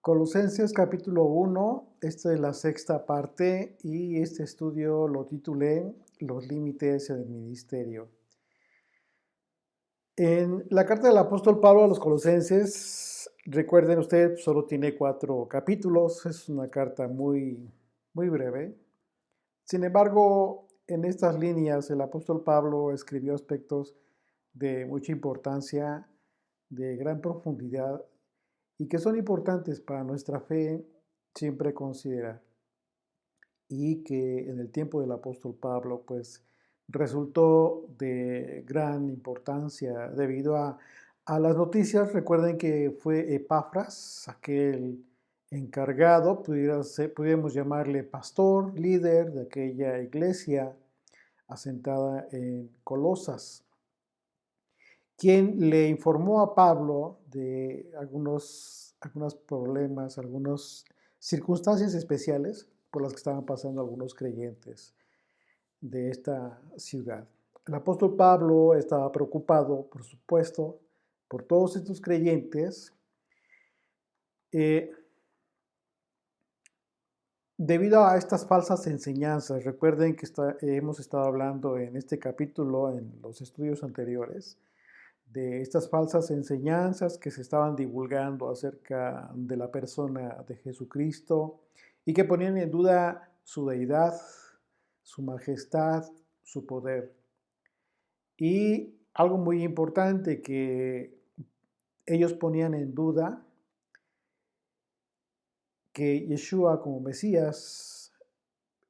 Colosenses capítulo 1, esta es la sexta parte y este estudio lo titulé Los límites del ministerio. En la carta del apóstol Pablo a los Colosenses, recuerden ustedes, solo tiene 4 capítulos, es una carta muy breve. Sin embargo, en estas líneas el apóstol Pablo escribió aspectos de mucha importancia, de gran profundidad y que son importantes para nuestra fe siempre considerar. Y que en el tiempo del apóstol Pablo, pues resultó de gran importancia debido a las noticias. Recuerden que fue Epafras, aquel encargado, pudiéramos llamarle pastor, líder de aquella iglesia asentada en Colosas, quien le informó a Pablo de algunos problemas, algunas circunstancias especiales por las que estaban pasando algunos creyentes de esta ciudad. El apóstol Pablo estaba preocupado, por supuesto, por todos estos creyentes, debido a estas falsas enseñanzas. Recuerden que hemos estado hablando en este capítulo, en los estudios anteriores, de estas falsas enseñanzas que se estaban divulgando acerca de la persona de Jesucristo y que ponían en duda su deidad, su majestad, su poder. Y algo muy importante, que ellos ponían en duda que Yeshua como Mesías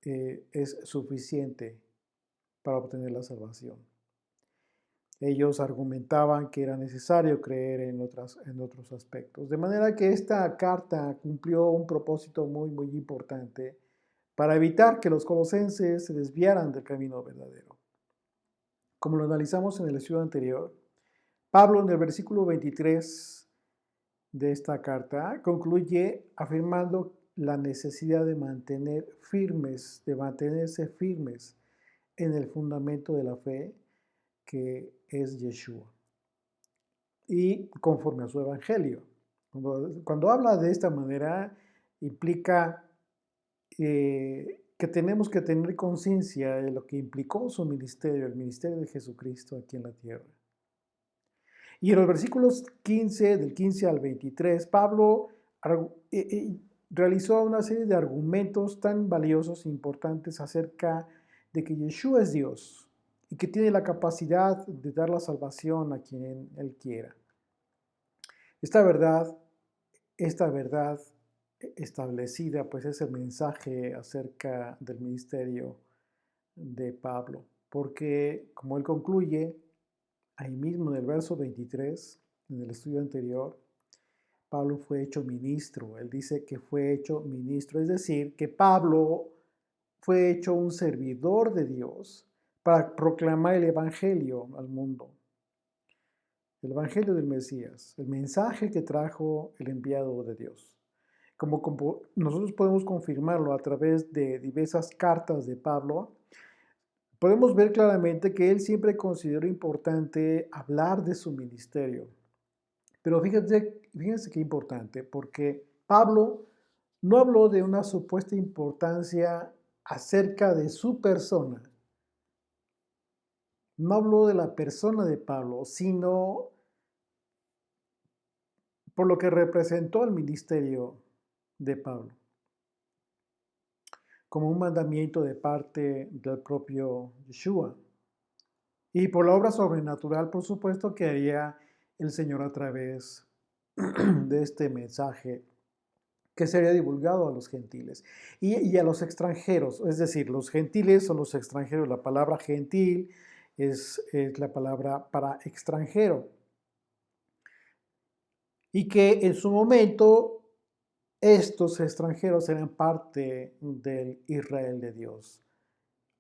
es suficiente para obtener la salvación. Ellos argumentaban que era necesario creer en otros aspectos. De manera que esta carta cumplió un propósito muy importante para evitar que los colosenses se desviaran del camino verdadero. Como lo analizamos en el estudio anterior, Pablo en el versículo 23 de esta carta concluye afirmando la necesidad de mantenerse firmes en el fundamento de la fe, que es Yeshua, y conforme a su evangelio. Cuando habla de esta manera, implica que tenemos que tener conciencia de lo que implicó su ministerio, el ministerio de Jesucristo aquí en la tierra. Y en los versículos 15, del 15 al 23, Pablo realizó una serie de argumentos tan valiosos e importantes acerca de que Yeshua es Dios y que tiene la capacidad de dar la salvación a quien Él quiera. Esta verdad establecida, pues es el mensaje acerca del ministerio de Pablo, porque como él concluye, ahí mismo en el verso 23, en el estudio anterior, Pablo fue hecho ministro. Él dice que fue hecho ministro, es decir, que Pablo fue hecho un servidor de Dios para proclamar el evangelio al mundo. El evangelio del Mesías, el mensaje que trajo el enviado de Dios. Como nosotros podemos confirmarlo a través de diversas cartas de Pablo, podemos ver claramente que él siempre consideró importante hablar de su ministerio. Pero fíjense qué importante, porque Pablo no habló de una supuesta importancia acerca de su persona. No habló de la persona de Pablo, sino por lo que representó el ministerio de Pablo, como un mandamiento de parte del propio Yeshua. Y por la obra sobrenatural, por supuesto, que haría el Señor a través de este mensaje que sería divulgado a los gentiles y a los extranjeros. Es decir, los gentiles son los extranjeros. La palabra gentil es la palabra para extranjero. Y que en su momento estos extranjeros eran parte del Israel de Dios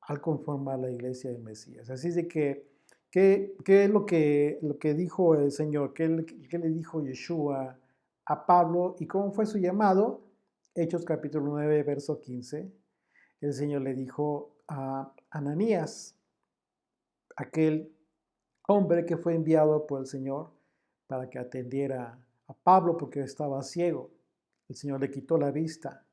al conformar la iglesia del Mesías. Así es de que, ¿qué es lo que dijo el Señor? ¿Qué le dijo Yeshua a Pablo y cómo fue su llamado? Hechos capítulo 9, verso 15. El Señor le dijo a Ananías, aquel hombre que fue enviado por el Señor para que atendiera a Pablo porque estaba ciego. el Señor le quitó la vista.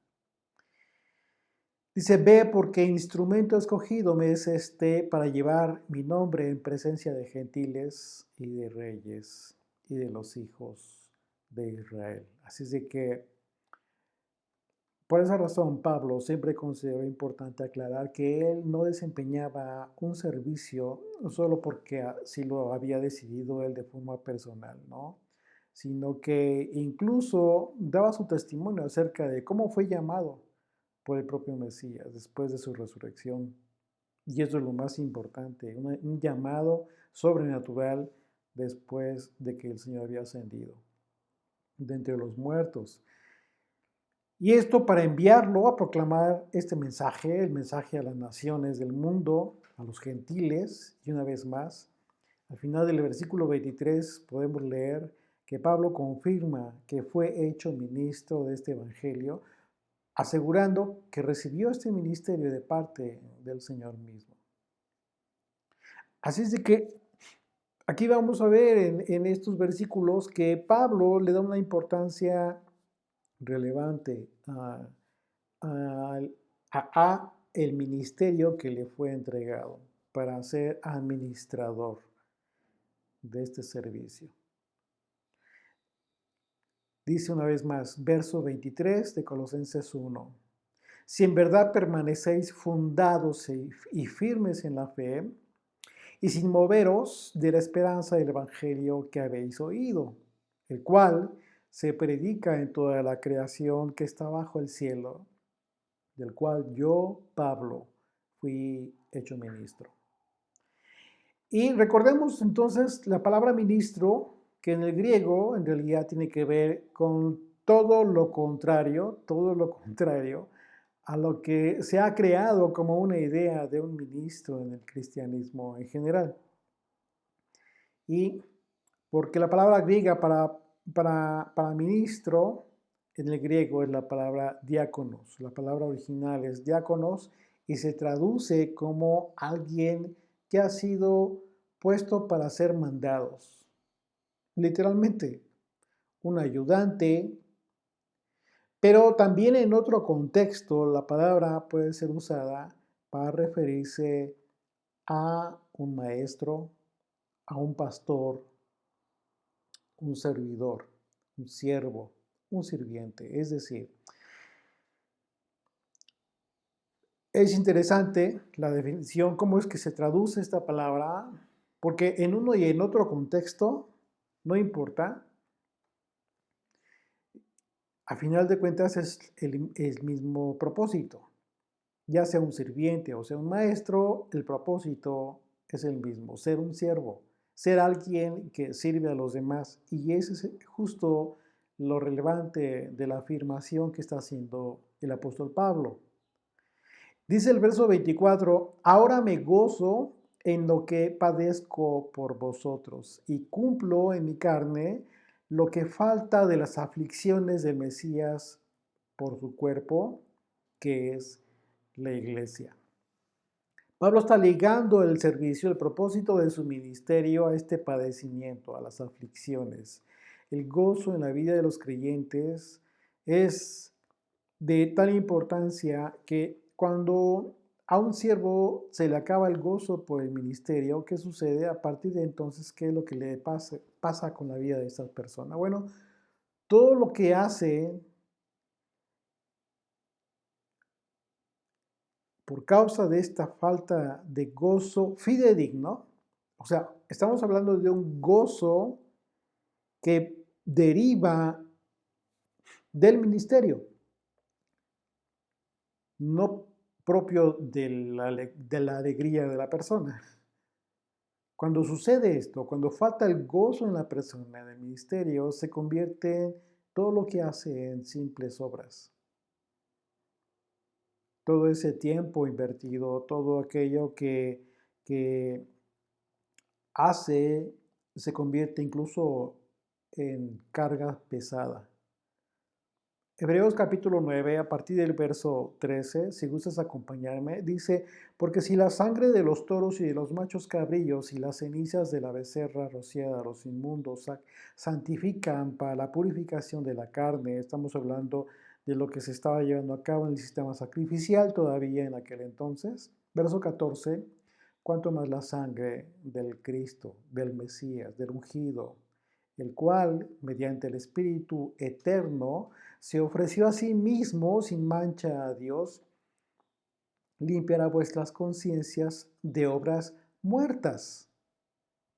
Dice, ve porque instrumento escogido me es este para llevar mi nombre en presencia de gentiles y de reyes y de los hijos de Israel. Así es de que, por esa razón, Pablo siempre consideró importante aclarar que él no desempeñaba un servicio solo porque así lo había decidido él de forma personal, ¿no? Sino que incluso daba su testimonio acerca de cómo fue llamado por el propio Mesías después de su resurrección. Y eso es lo más importante, un llamado sobrenatural después de que el Señor había ascendido de entre los muertos. Y esto para enviarlo a proclamar este mensaje, el mensaje a las naciones del mundo, a los gentiles, y una vez más, al final del versículo 23 podemos leer que Pablo confirma que fue hecho ministro de este evangelio, asegurando que recibió este ministerio de parte del Señor mismo. Así es de que aquí vamos a ver en estos versículos que Pablo le da una importancia relevante a el ministerio que le fue entregado para ser administrador de este servicio. Dice una vez más, verso 23 de Colosenses 1. Si en verdad permanecéis fundados y firmes en la fe, y sin moveros de la esperanza del Evangelio que habéis oído, el cual se predica en toda la creación que está bajo el cielo, del cual yo, Pablo, fui hecho ministro. Y recordemos entonces la palabra ministro, que en el griego en realidad tiene que ver con todo lo contrario a lo que se ha creado como una idea de un ministro en el cristianismo en general. Y porque la palabra griega para ministro en el griego es la palabra diáconos. La palabra original es diáconos y se traduce como alguien que ha sido puesto para ser mandados. Literalmente, un ayudante, pero también en otro contexto la palabra puede ser usada para referirse a un maestro, a un pastor, un servidor, un siervo, un sirviente. Es decir, es interesante la definición, cómo es que se traduce esta palabra, porque en uno y en otro contexto, no importa, a final de cuentas es el mismo propósito. Ya sea un sirviente o sea un maestro, el propósito es el mismo, ser un siervo, ser alguien que sirve a los demás. Y ese es justo lo relevante de la afirmación que está haciendo el apóstol Pablo. Dice el verso 24, ahora me gozo en lo que padezco por vosotros y cumplo en mi carne lo que falta de las aflicciones del Mesías por su cuerpo, que es la iglesia. Pablo está ligando el servicio, el propósito de su ministerio a este padecimiento, a las aflicciones. El gozo en la vida de los creyentes es de tal importancia que cuando a un siervo se le acaba el gozo por el ministerio, ¿qué sucede? A partir de entonces, ¿qué es lo que le pasa con la vida de estas personas? Bueno, todo lo que hace por causa de esta falta de gozo fidedigno, o sea, estamos hablando de un gozo que deriva del ministerio, no propio de la alegría de la persona. Cuando sucede esto, cuando falta el gozo en la persona, en el ministerio, se convierte todo lo que hace en simples obras. Todo ese tiempo invertido, todo aquello que hace, se convierte incluso en carga pesada. Hebreos capítulo 9, a partir del verso 13, si gustas acompañarme, dice, porque si la sangre de los toros y de los machos cabrillos y las cenizas de la becerra rociada a los inmundos santifican para la purificación de la carne, estamos hablando de lo que se estaba llevando a cabo en el sistema sacrificial todavía en aquel entonces. Verso 14, cuanto más la sangre del Cristo, del Mesías, del ungido, el cual, mediante el Espíritu eterno, se ofreció a sí mismo sin mancha a Dios, limpiará vuestras conciencias de obras muertas,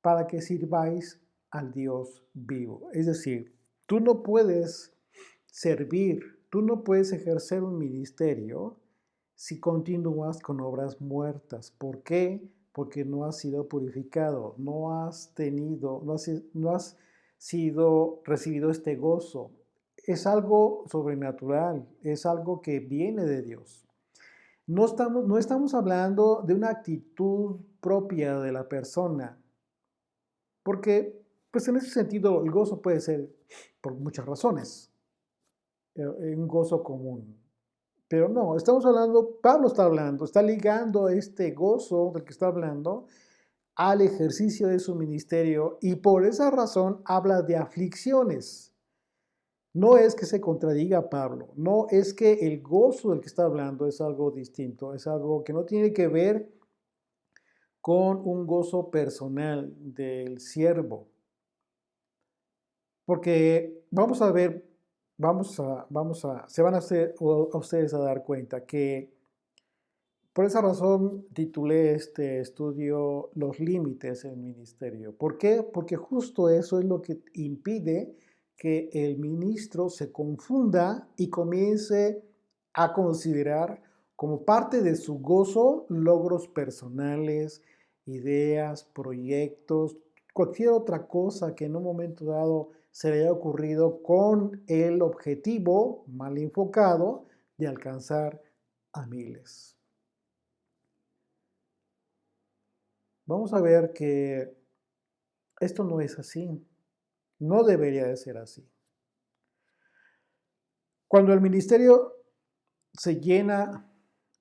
para que sirváis al Dios vivo. Es decir, tú no puedes servir, tú no puedes ejercer un ministerio si continúas con obras muertas. ¿Por qué? Porque no has sido purificado, no has tenido, no has sido recibido este gozo. Es algo sobrenatural, es algo que viene de Dios. No estamos hablando de una actitud propia de la persona, porque pues en ese sentido el gozo puede ser por muchas razones, un gozo común. Pero no, estamos hablando, Pablo está hablando, está ligando este gozo del que está hablando al ejercicio de su ministerio y por esa razón habla de aflicciones. No es que se contradiga Pablo, no es que el gozo del que está hablando es algo distinto, es algo que no tiene que ver con un gozo personal del siervo. Porque vamos a ver, se van a ustedes a dar cuenta que por esa razón titulé este estudio Los límites en ministerio. ¿Por qué? Porque justo eso es lo que impide que el ministro se confunda y comience a considerar como parte de su gozo logros personales, ideas, proyectos, cualquier otra cosa que en un momento dado se le haya ocurrido con el objetivo mal enfocado de alcanzar a miles. Vamos a ver que esto no es así, no debería de ser así. Cuando el ministerio se llena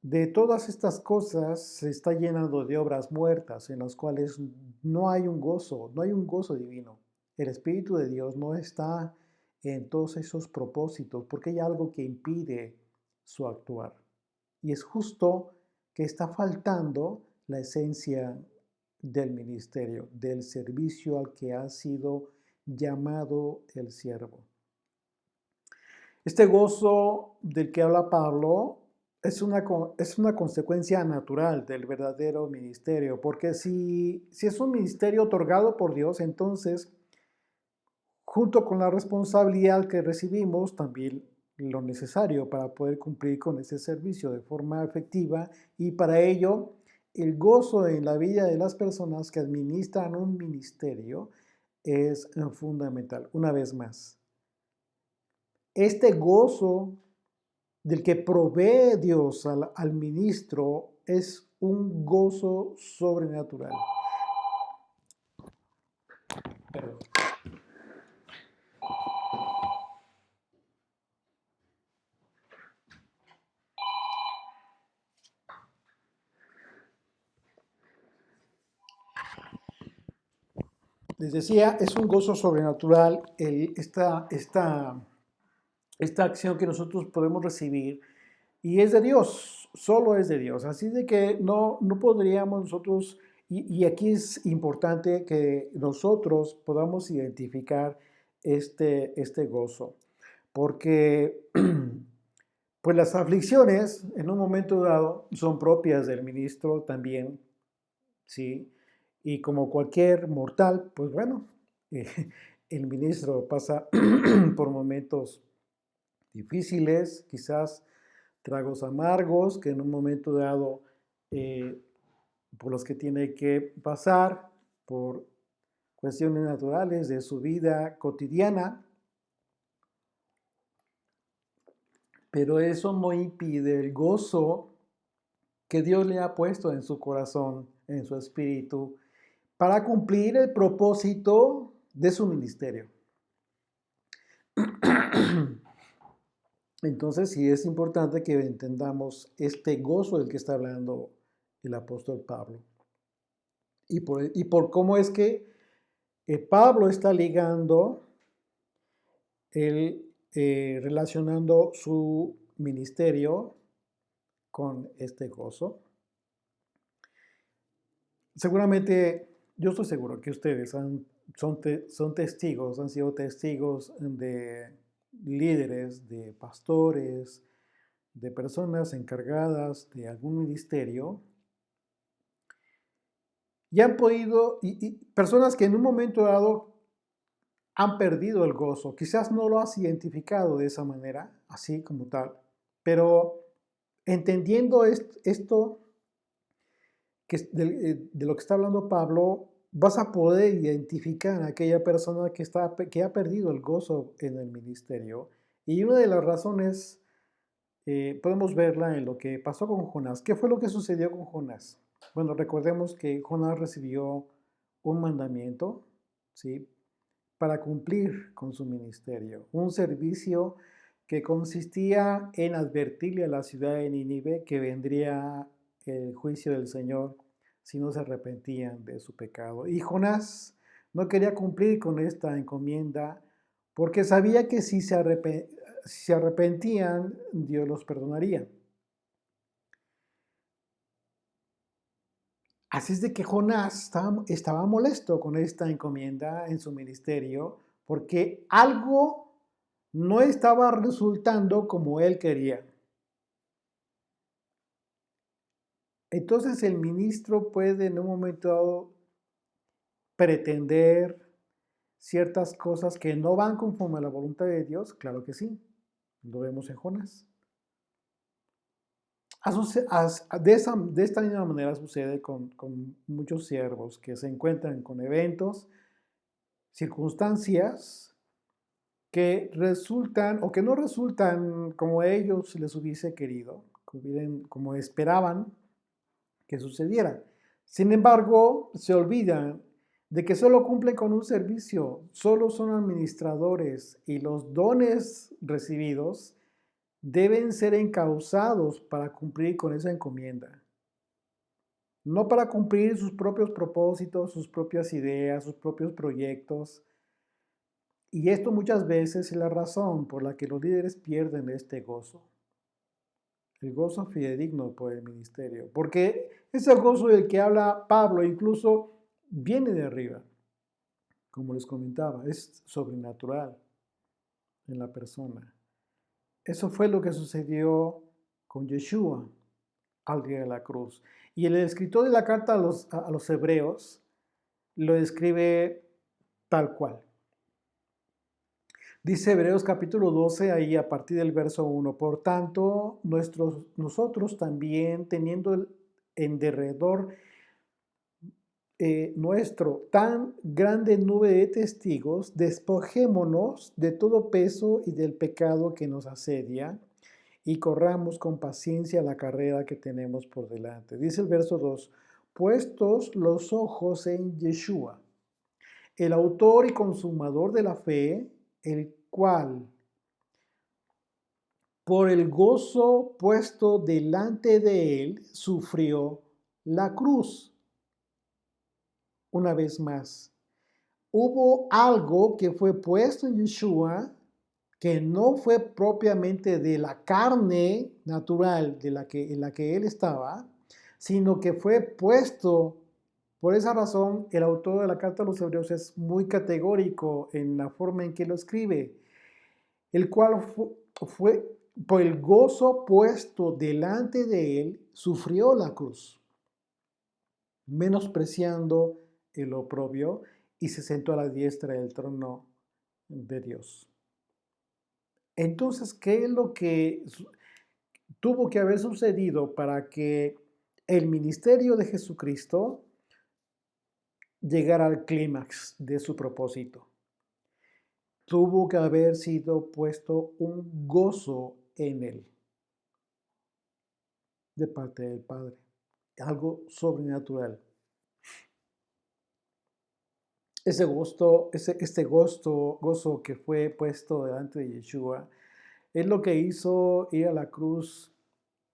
de todas estas cosas, se está llenando de obras muertas en las cuales no hay un gozo, no hay un gozo divino. El Espíritu de Dios no está en todos esos propósitos porque hay algo que impide su actuar. Y es justo que está faltando la esencia del ministerio, del servicio al que ha sido llamado el siervo. Este gozo del que habla Pablo es una consecuencia natural del verdadero ministerio, porque si es un ministerio otorgado por Dios, entonces, junto con la responsabilidad que recibimos, también lo necesario para poder cumplir con ese servicio de forma efectiva y para ello el gozo en la vida de las personas que administran un ministerio es fundamental. Una vez más, este gozo del que provee Dios al ministro es un gozo sobrenatural. Perdón. Les decía, es un gozo sobrenatural esta acción que nosotros podemos recibir y es de Dios, solo es de Dios. Así de que no podríamos nosotros, y aquí es importante que nosotros podamos identificar este gozo, porque pues las aflicciones en un momento dado son propias del ministro también, ¿sí? Y como cualquier mortal, pues bueno, eh, el ministro pasa por momentos difíciles, quizás tragos amargos que en un momento dado eh, por los que tiene que pasar, por cuestiones naturales de su vida cotidiana, pero eso no impide el gozo que Dios le ha puesto en su corazón, en su espíritu, para cumplir el propósito de su ministerio. Entonces sí es importante que entendamos este gozo del que está hablando el apóstol Pablo. Y por cómo es que Pablo está ligando, relacionando su ministerio con este gozo. Seguramente, yo estoy seguro que ustedes son testigos, han sido testigos de líderes, de pastores, de personas encargadas de algún ministerio y han podido, y personas que en un momento dado han perdido el gozo. Quizás no lo has identificado de esa manera, así como tal, pero entendiendo esto de lo que está hablando Pablo, vas a poder identificar a aquella persona que ha perdido el gozo en el ministerio. Y una de las razones podemos verla en lo que pasó con Jonás. ¿Qué fue lo que sucedió con Jonás? Bueno, recordemos que Jonás recibió un mandamiento, ¿sí? Para cumplir con su ministerio, un servicio que consistía en advertirle a la ciudad de Nínive que vendría el juicio del Señor si no se arrepentían de su pecado. Y Jonás no quería cumplir con esta encomienda porque sabía que si se arrepentían, Dios los perdonaría. Así es de que Jonás estaba molesto con esta encomienda en su ministerio porque algo no estaba resultando como él quería. Entonces el ministro puede en un momento dado pretender ciertas cosas que no van conforme a la voluntad de Dios, claro que sí, lo vemos en Jonás. De esta misma manera sucede con muchos siervos que se encuentran con eventos, circunstancias que resultan o que no resultan como ellos les hubiese querido, como esperaban que sucediera. Sin embargo, se olvidan de que solo cumplen con un servicio, solo son administradores y los dones recibidos deben ser encausados para cumplir con esa encomienda. No para cumplir sus propios propósitos, sus propias ideas, sus propios proyectos. Y esto muchas veces es la razón por la que los líderes pierden este gozo. El gozo fidedigno por el ministerio. Porque ese gozo del que habla Pablo incluso viene de arriba. Como les comentaba, es sobrenatural en la persona. Eso fue lo que sucedió con Yeshua al día de la cruz. Y el escritor de la carta a los hebreos lo describe tal cual. Dice Hebreos capítulo 12, ahí a partir del verso 1, por tanto, nosotros también, teniendo en derredor nuestro tan grande nube de testigos, despojémonos de todo peso y del pecado que nos asedia y corramos con paciencia la carrera que tenemos por delante. Dice el verso 2, puestos los ojos en Yeshua, el autor y consumador de la fe, el cual, por el gozo puesto delante de él, sufrió la cruz. Una vez más, hubo algo que fue puesto en Yeshua que no fue propiamente de la carne natural en la que él estaba, sino que fue puesto. Por esa razón, el autor de la carta a los hebreos es muy categórico en la forma en que lo escribe, el cual fue por el gozo puesto delante de él, sufrió la cruz, menospreciando el oprobio, y se sentó a la diestra del trono de Dios. Entonces, ¿qué es lo que tuvo que haber sucedido para que el ministerio de Jesucristo llegara al clímax de su propósito? Tuvo que haber sido puesto un gozo en él de parte del Padre, algo sobrenatural. Este gozo que fue puesto delante de Yeshua Es lo que hizo ir a la cruz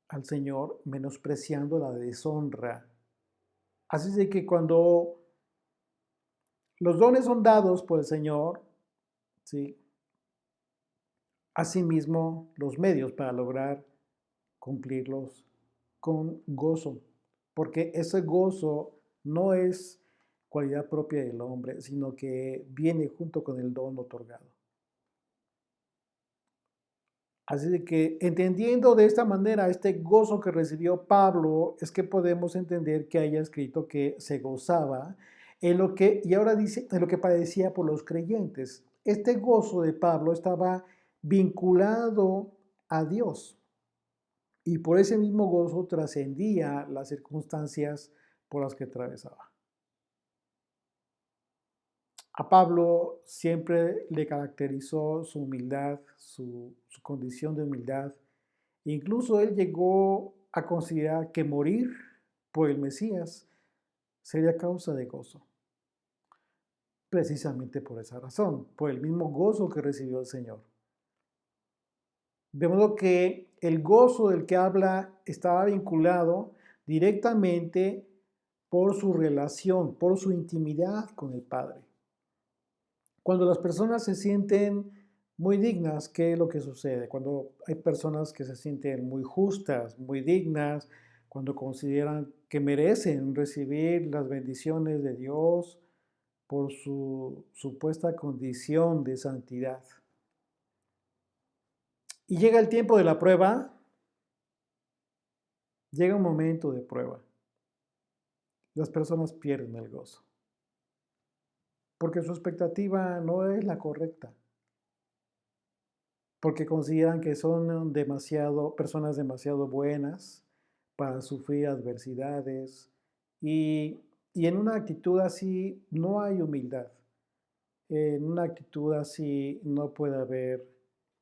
al Señor, menospreciando la deshonra. Así es de que cuando los dones son dados por el Señor, ¿sí? Asimismo, los medios para lograr cumplirlos con gozo, porque ese gozo no es cualidad propia del hombre, sino que viene junto con el don otorgado. Así de que entendiendo de esta manera este gozo que recibió Pablo, es que podemos entender que haya escrito que se gozaba en lo que, y ahora dice, en lo que padecía por los creyentes. Este gozo de Pablo estaba vinculado a Dios y por ese mismo gozo trascendía las circunstancias por las que atravesaba. A Pablo siempre le caracterizó su humildad, su condición de humildad. Incluso él llegó a considerar que morir por el Mesías sería causa de gozo. Precisamente por esa razón, por el mismo gozo que recibió el Señor. De modo que el gozo del que habla estaba vinculado directamente por su relación, por su intimidad con el Padre. Cuando las personas se sienten muy dignas, ¿qué es lo que sucede? Cuando hay personas que se sienten muy justas, muy dignas, cuando consideran que merecen recibir las bendiciones de Dios por su supuesta condición de santidad. Y llega el tiempo de la prueba, llega un momento de prueba. Las personas pierden el gozo, porque su expectativa no es la correcta. Porque consideran que son personas demasiado buenas para sufrir adversidades y en una actitud así no hay humildad. En una actitud así no puede haber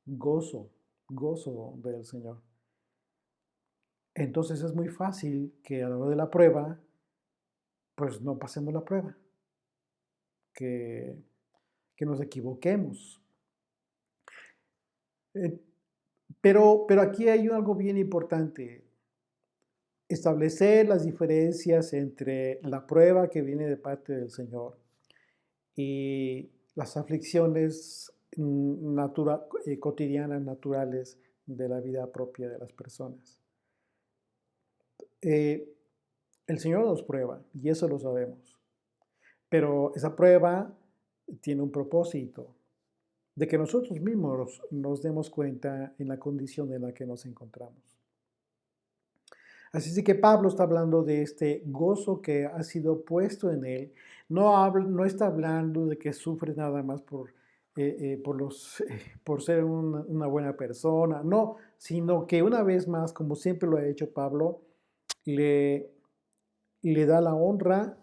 gozo, gozo del Señor. Entonces es muy fácil que a la hora de la prueba, pues no pasemos la prueba, que, que nos equivoquemos. Eh, pero aquí hay algo bien importante. Establecer las diferencias entre la prueba que viene de parte del Señor y las aflicciones cotidianas, naturales de la vida propia de las personas. Eh, el Señor nos prueba y eso lo sabemos, pero esa prueba tiene un propósito de que nosotros mismos nos demos cuenta en la condición en la que nos encontramos. Así es que Pablo está hablando de este gozo que ha sido puesto en él. No está hablando de que sufre nada más por ser una buena persona, no, sino que una vez más, como siempre lo ha hecho Pablo, le, le da la honra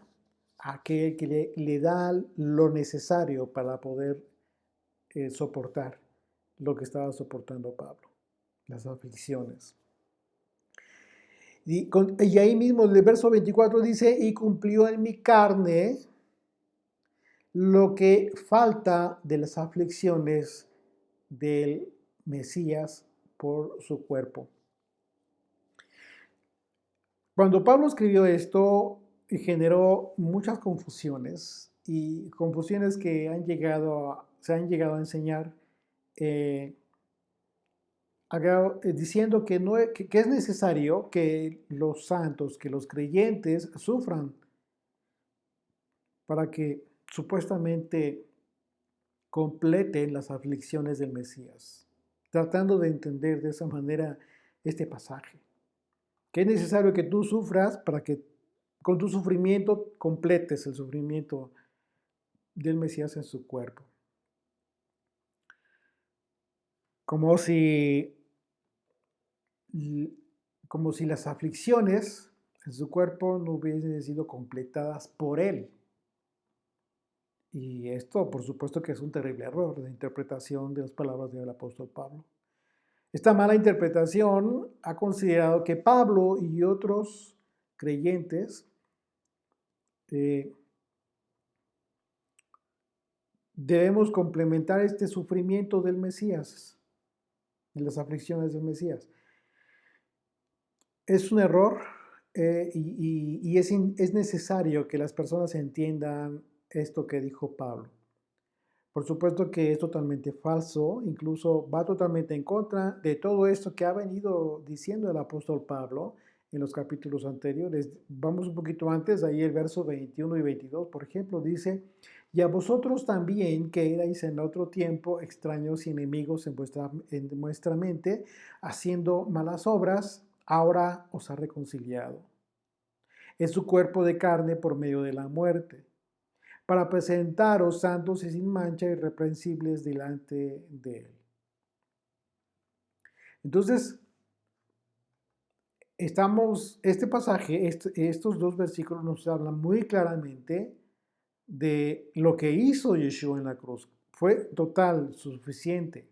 a aquel que le da lo necesario para poder soportar lo que estaba soportando Pablo, las aflicciones. Y ahí mismo el verso 24 dice, y cumplió en mi carne lo que falta de las aflicciones del Mesías por su cuerpo. Cuando Pablo escribió esto, generó muchas confusiones y confusiones que se han llegado a enseñar diciendo que, no, que es necesario que los santos, que los creyentes sufran para que supuestamente completen las aflicciones del Mesías, tratando de entender de esa manera este pasaje. Que es necesario que tú sufras para que con tu sufrimiento completes el sufrimiento del Mesías en su cuerpo. Como si, como si las aflicciones en su cuerpo no hubiesen sido completadas por él. Y esto, por supuesto, que es un terrible error de interpretación de las palabras del apóstol Pablo. Esta mala interpretación ha considerado que Pablo y otros creyentes debemos complementar este sufrimiento del Mesías de las aflicciones del Mesías. Es un error y es necesario que las personas entiendan esto que dijo Pablo. Por supuesto que es totalmente falso, incluso va totalmente en contra de todo esto que ha venido diciendo el apóstol Pablo en los capítulos anteriores. Vamos un poquito antes, ahí el verso 21 y 22, por ejemplo, dice, y a vosotros también que erais en otro tiempo extraños y enemigos en vuestra mente, haciendo malas obras, ahora os ha reconciliado. Es su cuerpo de carne por medio de la muerte para presentaros santos y sin mancha, irreprensibles delante de Él. Entonces, este pasaje, estos dos versículos nos hablan muy claramente de lo que hizo Yeshua en la cruz. Fue total, suficiente.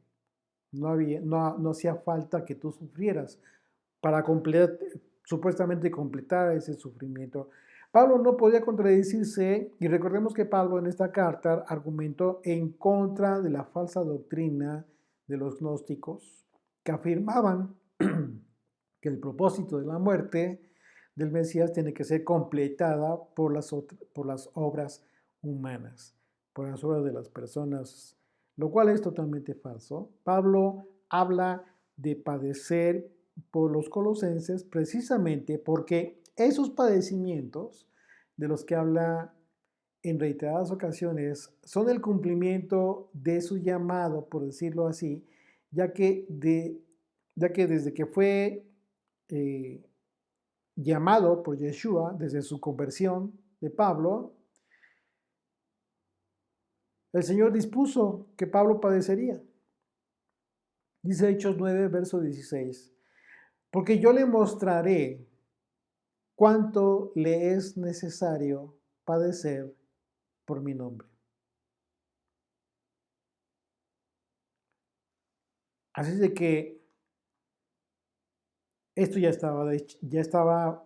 No hacía falta que tú sufrieras para supuestamente completar ese sufrimiento. Pablo no podía contradecirse y recordemos que Pablo en esta carta argumentó en contra de la falsa doctrina de los gnósticos que afirmaban que el propósito de la muerte del Mesías tiene que ser completada por las obras humanas, por las obras de las personas, lo cual es totalmente falso. Pablo habla de padecer por los colosenses precisamente porque esos padecimientos de los que habla en reiteradas ocasiones son el cumplimiento de su llamado, por decirlo así, ya que, ya que desde que fue eh, llamado por Yeshua, desde su conversión de Pablo, el Señor dispuso que Pablo padecería. Dice Hechos 9, verso 16, porque yo le mostraré cuánto le es necesario padecer por mi nombre. Así de que esto ya estaba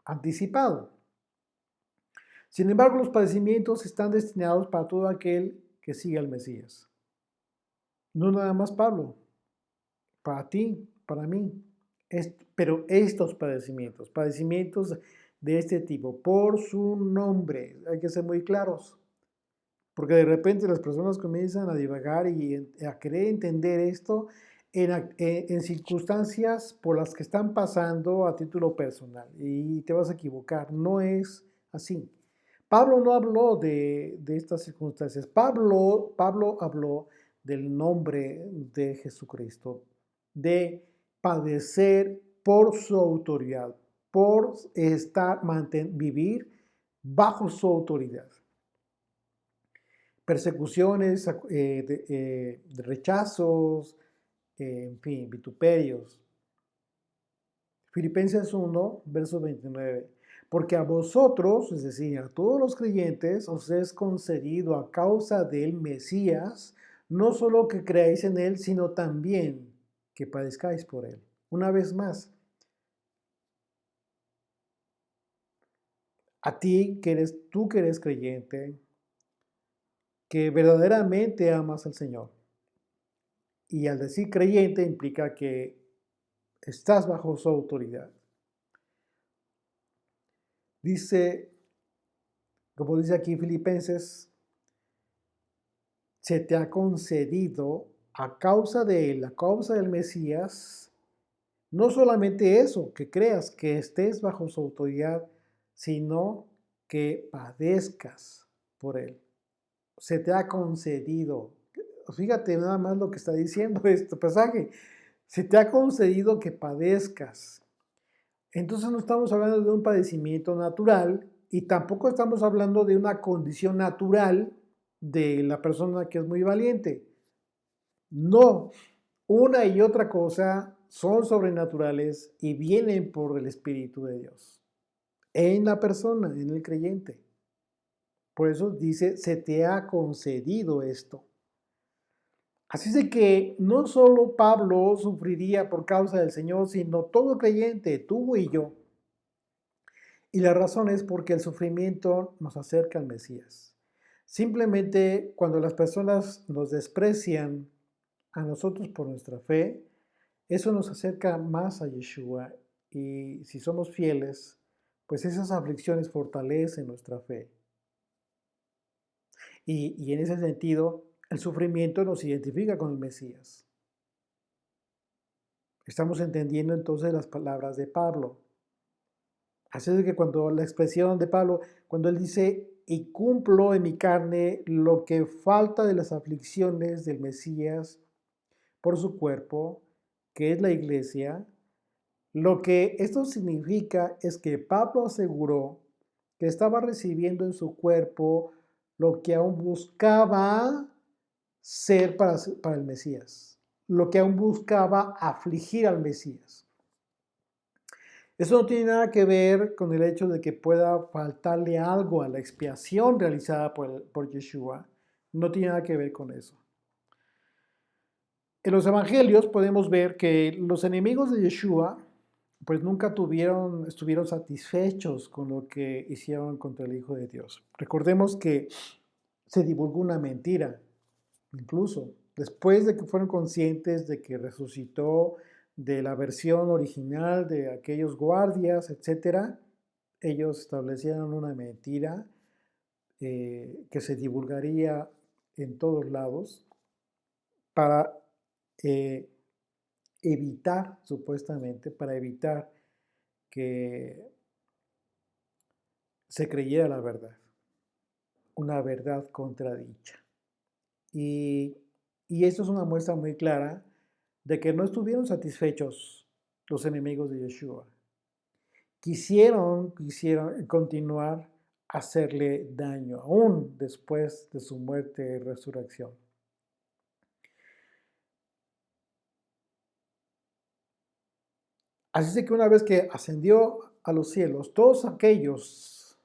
anticipado. Sin embargo, los padecimientos están destinados para todo aquel que sigue al Mesías. No nada más Pablo, para ti, para mí. Pero estos padecimientos de este tipo, por su nombre, hay que ser muy claros. Porque de repente las personas comienzan a divagar y a querer entender esto en circunstancias por las que están pasando a título personal. Y te vas a equivocar, no es así. Pablo no habló de estas circunstancias. Pablo habló del nombre de Jesucristo, de padecer por su autoridad, por vivir bajo su autoridad. Persecuciones, de rechazos, en fin, vituperios. Filipenses 1, verso 29. Porque a vosotros, es decir, a todos los creyentes, os es concedido a causa del Mesías, no solo que creáis en Él, sino también que padezcáis por Él. Una vez más, a ti, tú que eres creyente, que verdaderamente amas al Señor. Y al decir creyente implica que estás bajo su autoridad. Dice, como dice aquí Filipenses, se te ha concedido a causa de él, a causa del Mesías, no solamente eso, que creas que estés bajo su autoridad, sino que padezcas por él. Se te ha concedido. Fíjate nada más lo que está diciendo este pasaje. Se te ha concedido que padezcas. Entonces no estamos hablando de un padecimiento natural y tampoco estamos hablando de una condición natural de la persona que es muy valiente. No, una y otra cosa son sobrenaturales y vienen por el Espíritu de Dios en la persona, en el creyente. Por eso dice, se te ha concedido esto. Así de que no solo Pablo sufriría por causa del Señor, sino todo creyente, tú y yo. Y la razón es porque el sufrimiento nos acerca al Mesías. Simplemente cuando las personas nos desprecian a nosotros por nuestra fe, Eso nos acerca más a Yeshua y si somos fieles, pues esas aflicciones fortalecen nuestra fe. Y en ese sentido, el sufrimiento nos identifica con el Mesías. Estamos entendiendo entonces las palabras de Pablo. Así es que cuando la expresión de Pablo, cuando él dice, y cumplo en mi carne lo que falta de las aflicciones del Mesías por su cuerpo, que es la iglesia, lo que esto significa es que Pablo aseguró que estaba recibiendo en su cuerpo lo que aún buscaba ser para el Mesías, lo que aún buscaba afligir al Mesías. Eso no tiene nada que ver con el hecho de que pueda faltarle algo a la expiación realizada por Yeshua. No tiene nada que ver con eso. En los evangelios podemos ver que los enemigos de Yeshua pues nunca estuvieron satisfechos con lo que hicieron contra el Hijo de Dios. Recordemos que se divulgó una mentira, incluso después de que fueron conscientes de que resucitó de la versión original de aquellos guardias, etcétera, ellos establecieron una mentira que se divulgaría en todos lados para evitar, supuestamente, para evitar que se creyera la verdad, una verdad contradicha. Y, y esto es una muestra muy clara de que no estuvieron satisfechos los enemigos de Yeshua. Quisieron continuar a hacerle daño, aún después de su muerte y resurrección. Así es que una vez que ascendió a los cielos, todos aquellos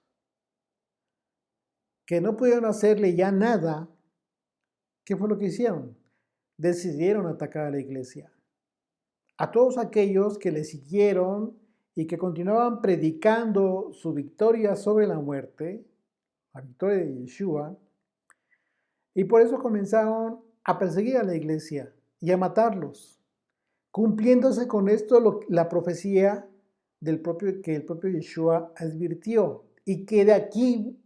que no pudieron hacerle ya nada, ¿qué fue lo que hicieron? Decidieron atacar a la iglesia. A todos aquellos que le siguieron y que continuaban predicando su victoria sobre la muerte, la victoria de Yeshua, y por eso comenzaron a perseguir a la iglesia y a matarlos, cumpliéndose con esto la profecía que el propio Yeshua advirtió, y que de aquí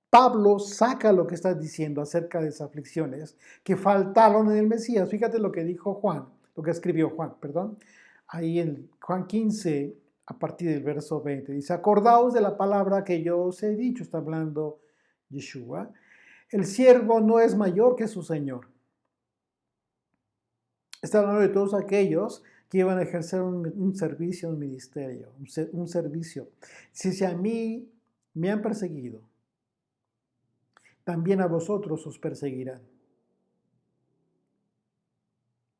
Pablo saca lo que está diciendo acerca de esas aflicciones que faltaron en el Mesías. Fíjate lo que dijo Juan, lo que escribió Juan, perdón. Ahí en Juan 15, a partir del verso 20, dice, acordaos de la palabra que yo os he dicho, está hablando Yeshua, el siervo no es mayor que su Señor. Está hablando de todos aquellos que iban a ejercer un servicio, un ministerio, un servicio. Si a mí me han perseguido, también a vosotros os perseguirán.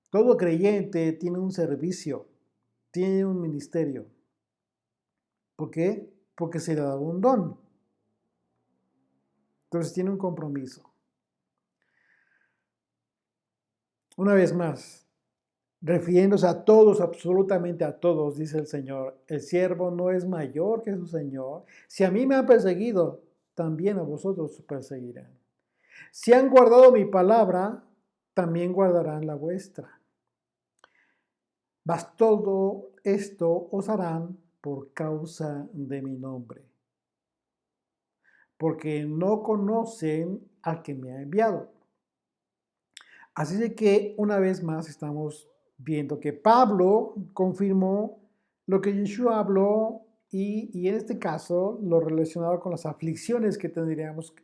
Todo creyente tiene un servicio, tiene un ministerio. ¿Por qué? Porque se le ha dado un don. Entonces tiene un compromiso. Una vez más, refiriéndose a todos, absolutamente a todos, dice el Señor, el siervo no es mayor que su Señor. Si a mí me han perseguido, también a vosotros os perseguirán. Si han guardado mi palabra, también guardarán la vuestra. Mas todo esto os harán por causa de mi nombre, porque no conocen al que me ha enviado. Así de que una vez más estamos viendo que Pablo confirmó lo que Yeshua habló y en este caso lo relacionado con las aflicciones que tendríamos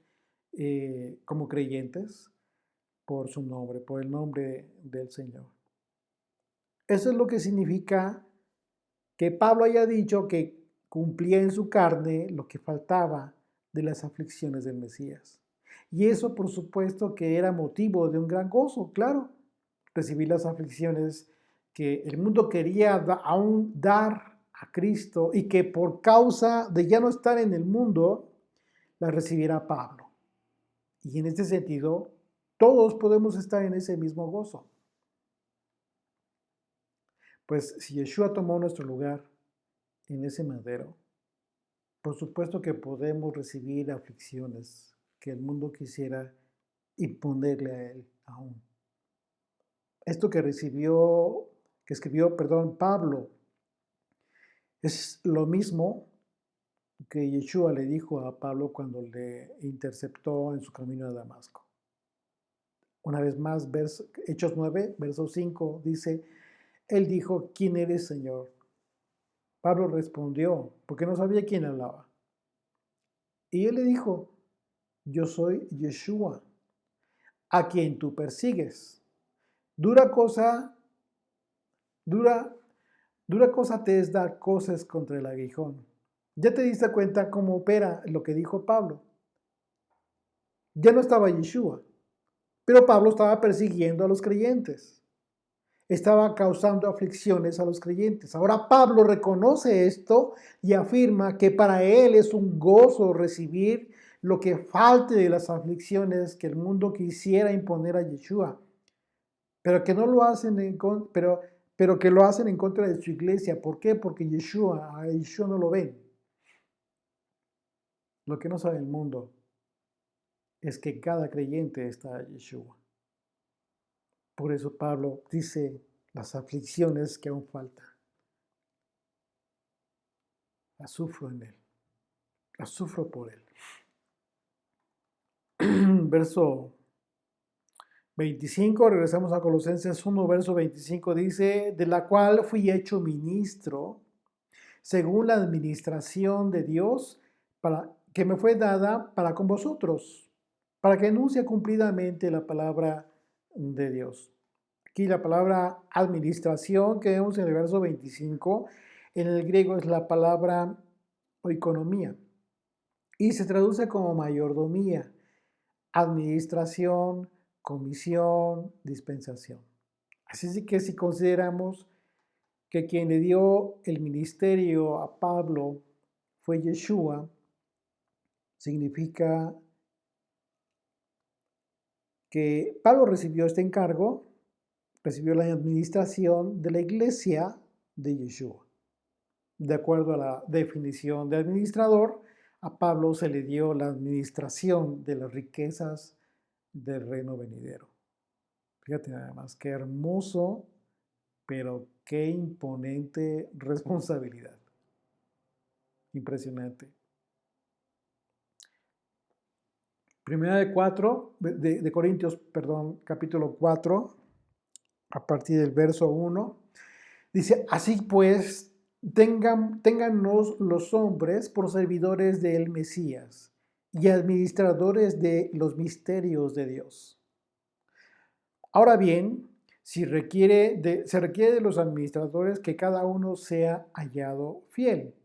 como creyentes por su nombre, por el nombre del Señor. Eso es lo que significa que Pablo haya dicho que cumplía en su carne lo que faltaba de las aflicciones del Mesías. Y eso, por supuesto, que era motivo de un gran gozo, claro, recibir las aflicciones que el mundo quería aún dar a Cristo y que por causa de ya no estar en el mundo, las recibiera Pablo. Y en este sentido, todos podemos estar en ese mismo gozo. Pues si Yeshua tomó nuestro lugar en ese madero, por supuesto que podemos recibir aflicciones que el mundo quisiera imponerle a él aún. Esto que recibió que escribió, Pablo. Es lo mismo que Yeshua le dijo a Pablo cuando le interceptó en su camino a Damasco. Una vez más, Hechos 9, verso 5, dice, él dijo, ¿quién eres, Señor? Pablo respondió, porque no sabía quién hablaba. Y él le dijo, yo soy Yeshua, a quien tú persigues. Dura cosa te es dar cosas contra el aguijón. Ya te diste cuenta cómo opera lo que dijo Pablo. Ya no estaba Yeshua, pero Pablo estaba persiguiendo a los creyentes. Estaba causando aflicciones a los creyentes. Ahora Pablo reconoce esto y afirma que para él es un gozo recibir lo que falte de las aflicciones que el mundo quisiera imponer a Yeshua, pero que no lo hacen pero que lo hacen en contra de su iglesia. ¿Por qué? Porque a Yeshua no lo ven. Lo que no sabe el mundo es que cada creyente está a Yeshua. Por eso Pablo dice las aflicciones que aún faltan. Las sufro en él. Las sufro por él. Verso 25, regresamos a Colosenses 1, verso 25, dice, de la cual fui hecho ministro según la administración de Dios que me fue dada para con vosotros, para que anuncie cumplidamente la palabra de Dios. Aquí la palabra administración que vemos en el verso 25, en el griego es la palabra oikonomía y se traduce como mayordomía, administración, comisión, dispensación. Así que si consideramos que quien le dio el ministerio a Pablo fue Yeshua, significa que Pablo recibió este encargo, recibió la administración de la iglesia de Yeshua. De acuerdo a la definición de administrador, a Pablo se le dio la administración de las riquezas del reino venidero. Fíjate nada más, qué hermoso, pero qué imponente responsabilidad. Impresionante. Primera de Corintios, capítulo 4, a partir del verso 1, dice, así pues, téngannos los hombres por servidores del Mesías y administradores de los misterios de Dios. Ahora bien, se requiere de los administradores que cada uno sea hallado fiel.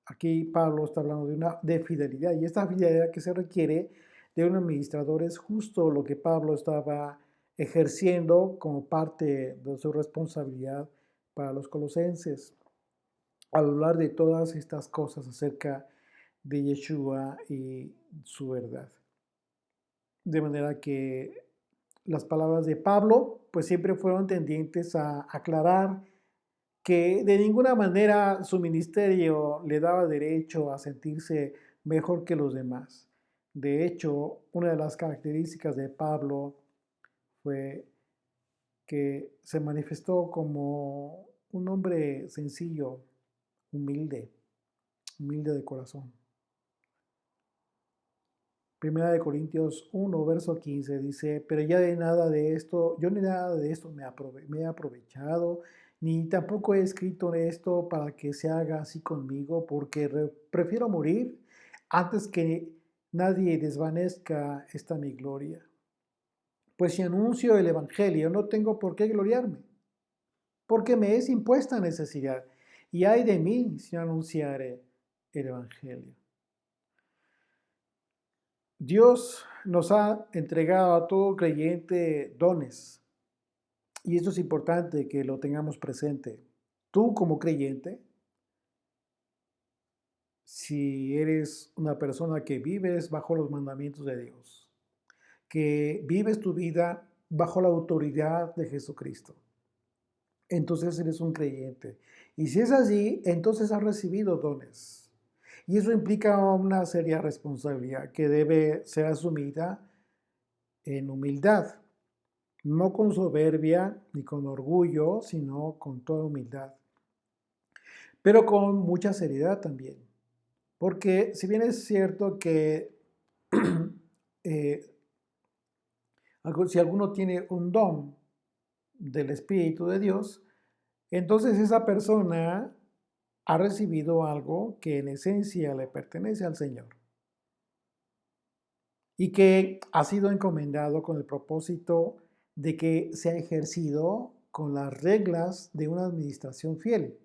Aquí Pablo está hablando de fidelidad, y esta fidelidad que se requiere de un administrador es justo lo que Pablo estaba ejerciendo como parte de su responsabilidad para los colosenses, al hablar de todas estas cosas acerca de Yeshua y su verdad. De manera que las palabras de Pablo pues siempre fueron tendientes a aclarar que de ninguna manera su ministerio le daba derecho a sentirse mejor que los demás. De hecho, una de las características de Pablo fue que se manifestó como un hombre sencillo, humilde de corazón. Primera de Corintios 1, verso 15 dice, pero ya de nada de esto, yo ni nada de esto me he aprovechado, ni tampoco he escrito esto para que se haga así conmigo, porque prefiero morir antes que nadie desvanezca esta mi gloria. Pues si anuncio el Evangelio, no tengo por qué gloriarme, porque me es impuesta necesidad, y ay de mí si no anunciare el Evangelio. Dios nos ha entregado a todo creyente dones, y esto es importante que lo tengamos presente. Tú como creyente, si eres una persona que vives bajo los mandamientos de Dios, que vives tu vida bajo la autoridad de Jesucristo, entonces eres un creyente. Y si es así, entonces has recibido dones. Y eso implica una seria responsabilidad que debe ser asumida en humildad. no con soberbia ni con orgullo, sino con toda humildad, pero con mucha seriedad también. Porque si bien es cierto que eh, si alguno tiene un don del Espíritu de Dios, entonces esa persona ha recibido algo que en esencia le pertenece al Señor y que ha sido encomendado con el propósito de que sea ejercido con las reglas de una administración fiel,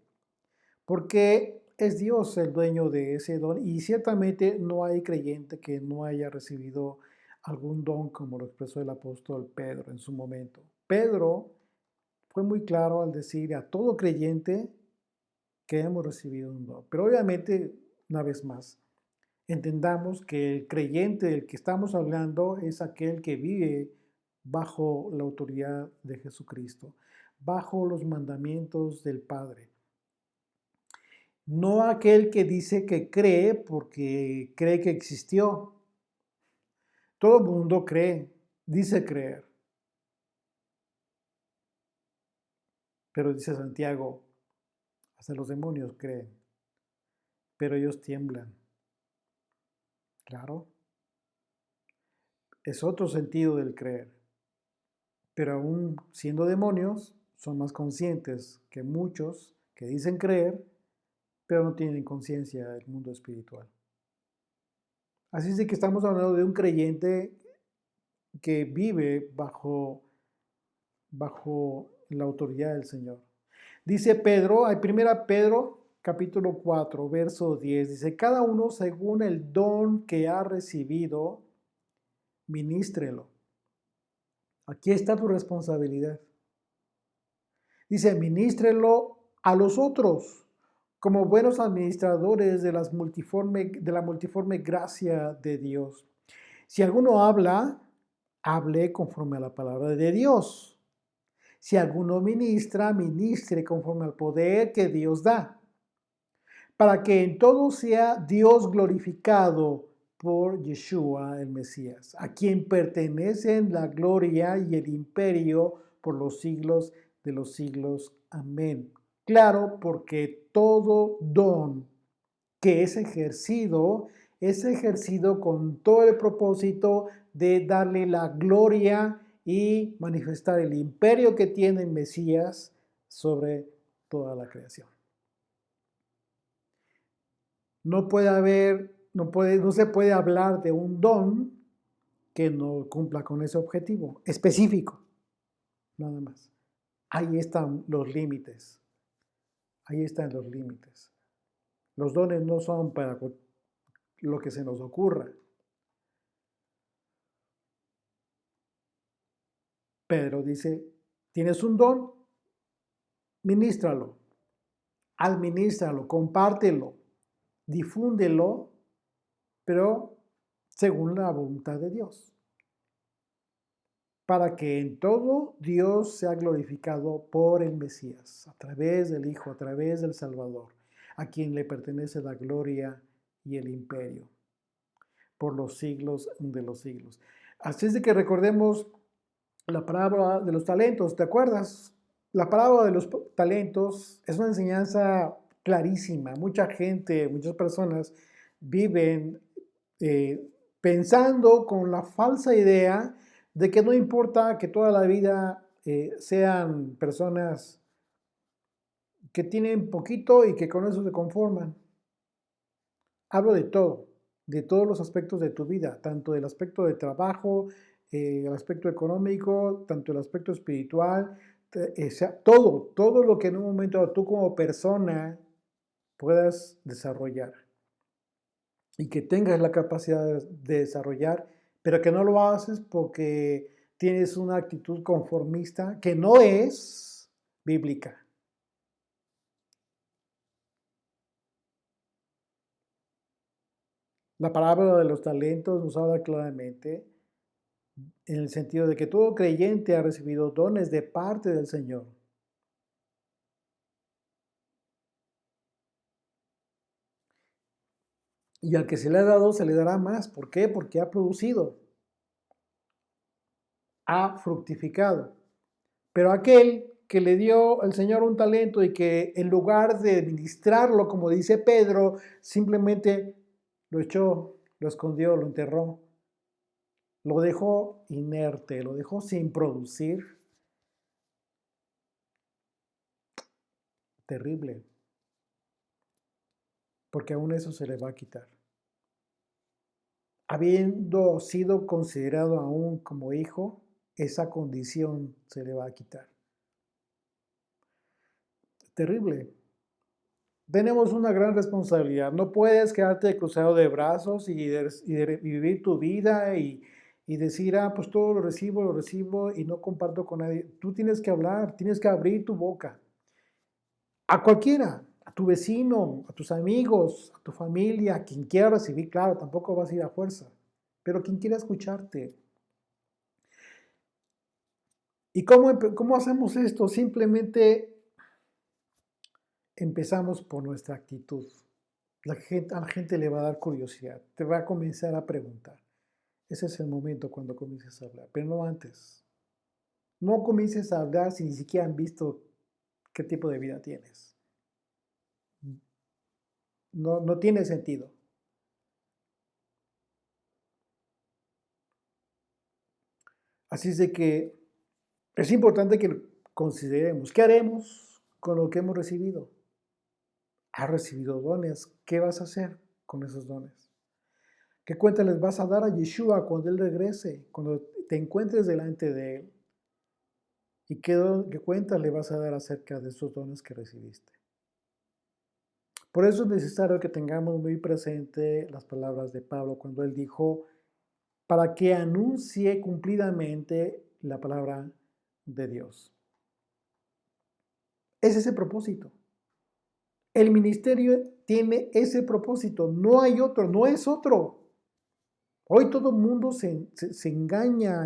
porque es Dios el dueño de ese don y ciertamente no hay creyente que no haya recibido algún don como lo expresó el apóstol Pedro en su momento. Pedro fue muy claro al decir a todo creyente que hemos recibido un don. Pero obviamente, una vez más, entendamos que el creyente del que estamos hablando es aquel que vive bajo la autoridad de Jesucristo, bajo los mandamientos del Padre. No aquel que dice que cree porque cree que existió. Todo el mundo cree, dice creer. Pero dice Santiago, hasta los demonios creen, pero ellos tiemblan. Claro, es otro sentido del creer. Pero aún siendo demonios, son más conscientes que muchos que dicen creer, pero no tienen conciencia del mundo espiritual. Así es de que estamos hablando de un creyente que vive bajo la autoridad del Señor. Dice Pedro, hay primera Pedro capítulo 4, verso 10, dice, cada uno según el don que ha recibido, ministrelo. Aquí está tu responsabilidad. Dice, ministrelo a los otros como buenos administradores de la multiforme gracia de Dios. Si alguno habla, hable conforme a la palabra de Dios. Si alguno ministra, ministre conforme al poder que Dios da, para que en todo sea Dios glorificado por Yeshua el Mesías, a quien pertenecen la gloria y el imperio por los siglos de los siglos. Amén. Claro, porque todo don que es ejercido con todo el propósito de darle la gloria y manifestar el imperio que tiene el Mesías sobre toda la creación. No se puede hablar de un don que no cumpla con ese objetivo específico, nada más. Ahí están los límites. Ahí están los límites. Los dones no son para lo que se nos ocurra. Pedro dice, tienes un don, ministralo, administralo, compártelo, difúndelo, pero según la voluntad de Dios, para que en todo Dios sea glorificado por el Mesías, a través del Hijo, a través del Salvador, a quien le pertenece la gloria y el imperio por los siglos de los siglos. Así es de que recordemos la parábola de los talentos, ¿te acuerdas? La parábola de los talentos es una enseñanza clarísima. Mucha gente, muchas personas viven pensando con la falsa idea de que no importa que toda la vida sean personas que tienen poquito y que con eso se conforman. Hablo de todos los aspectos de tu vida, tanto del aspecto de trabajo, el aspecto económico, tanto el aspecto espiritual, todo lo que en un momento tú como persona puedas desarrollar y que tengas la capacidad de desarrollar, pero que no lo haces porque tienes una actitud conformista que no es bíblica. La parábola de los talentos nos habla claramente en el sentido de que todo creyente ha recibido dones de parte del Señor. Y al que se le ha dado, se le dará más. ¿Por qué? Porque ha producido. ha fructificado. Pero aquel que le dio el Señor un talento y que en lugar de administrarlo, como dice Pedro, simplemente lo echó, lo escondió, lo enterró, lo dejó inerte, lo dejó sin producir. Terrible, porque aún eso se le va a quitar. Habiendo sido considerado aún como hijo, esa condición se le va a quitar. Terrible. Tenemos una gran responsabilidad. No puedes quedarte cruzado de brazos y vivir tu vida y decir, pues todo lo recibo y no comparto con nadie. Tú tienes que hablar, tienes que abrir tu boca. A cualquiera, a tu vecino, a tus amigos, a tu familia, a quien quiera recibir, claro, tampoco vas a ir a fuerza, pero quien quiera escucharte. ¿Y cómo hacemos esto? Simplemente empezamos por nuestra actitud. A la gente le va a dar curiosidad, te va a comenzar a preguntar. Ese es el momento cuando comiences a hablar, pero no antes. No comiences a hablar si ni siquiera han visto qué tipo de vida tienes. No tiene sentido. Así es de que es importante que consideremos, ¿qué haremos con lo que hemos recibido? Has recibido dones, ¿qué vas a hacer con esos dones? ¿Qué cuenta les vas a dar a Yeshua cuando Él regrese, cuando te encuentres delante de Él? ¿Y qué cuenta le vas a dar acerca de esos dones que recibiste? Por eso es necesario que tengamos muy presente las palabras de Pablo cuando él dijo, para que anuncie cumplidamente la palabra de Dios. Es ese propósito. El ministerio tiene ese propósito, no hay otro, no es otro. Hoy todo el mundo se engaña.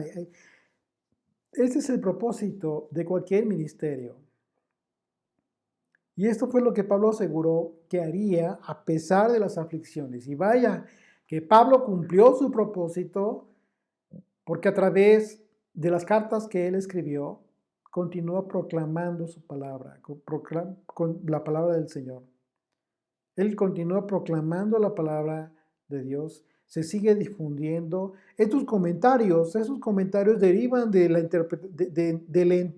Ese es el propósito de cualquier ministerio. Y esto fue lo que Pablo aseguró que haría a pesar de las aflicciones. Y vaya, que Pablo cumplió su propósito porque a través de las cartas que él escribió, continúa proclamando su palabra, con la palabra del Señor. Él continúa proclamando la palabra de Dios, se sigue difundiendo. Esos comentarios derivan de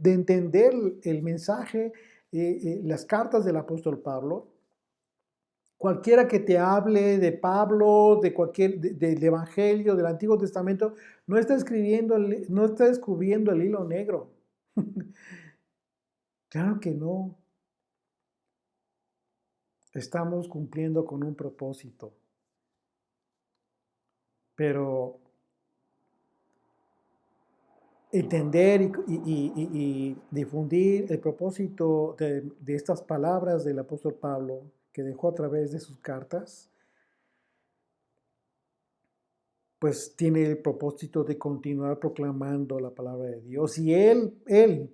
entender el mensaje, las cartas del apóstol Pablo. Cualquiera que te hable de Pablo, del Evangelio, del Antiguo Testamento, no está descubriendo el hilo negro. Claro que no. Estamos cumpliendo con un propósito. Pero entender y difundir el propósito de estas palabras del apóstol Pablo que dejó a través de sus cartas, pues tiene el propósito de continuar proclamando la palabra de Dios. Y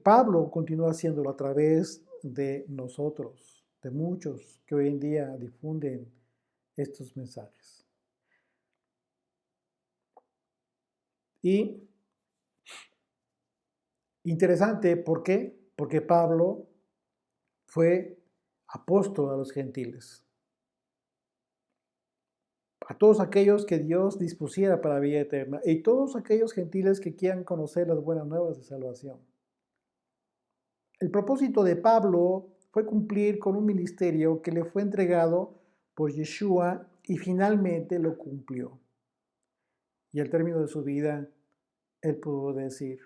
Pablo, continúa haciéndolo a través de nosotros, de muchos que hoy en día difunden estos mensajes. Y interesante, ¿por qué? Porque Pablo fue apóstol a los gentiles, a todos aquellos que Dios dispusiera para vida eterna y todos aquellos gentiles que quieran conocer las buenas nuevas de salvación. El propósito de Pablo fue cumplir con un ministerio que le fue entregado por Yeshua y finalmente lo cumplió. Y al término de su vida, él pudo decir,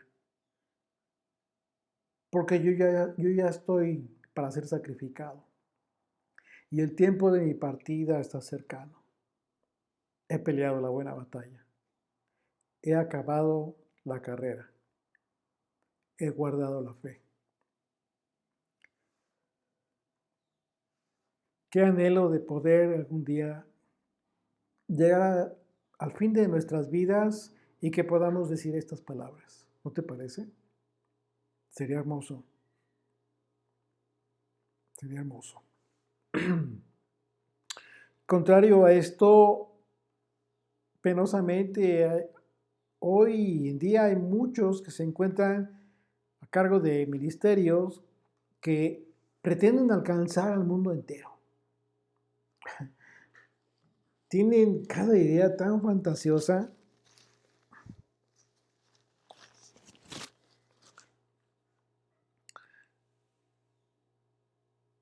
porque yo ya estoy para ser sacrificado y el tiempo de mi partida está cercano. He peleado la buena batalla. He acabado la carrera. He guardado la fe. Qué anhelo de poder algún día llegar al fin de nuestras vidas y que podamos decir estas palabras. ¿No te parece? Sería hermoso. Sería hermoso. Contrario a esto, penosamente hoy en día hay muchos que se encuentran a cargo de ministerios que pretenden alcanzar al mundo entero. Tienen cada idea tan fantasiosa.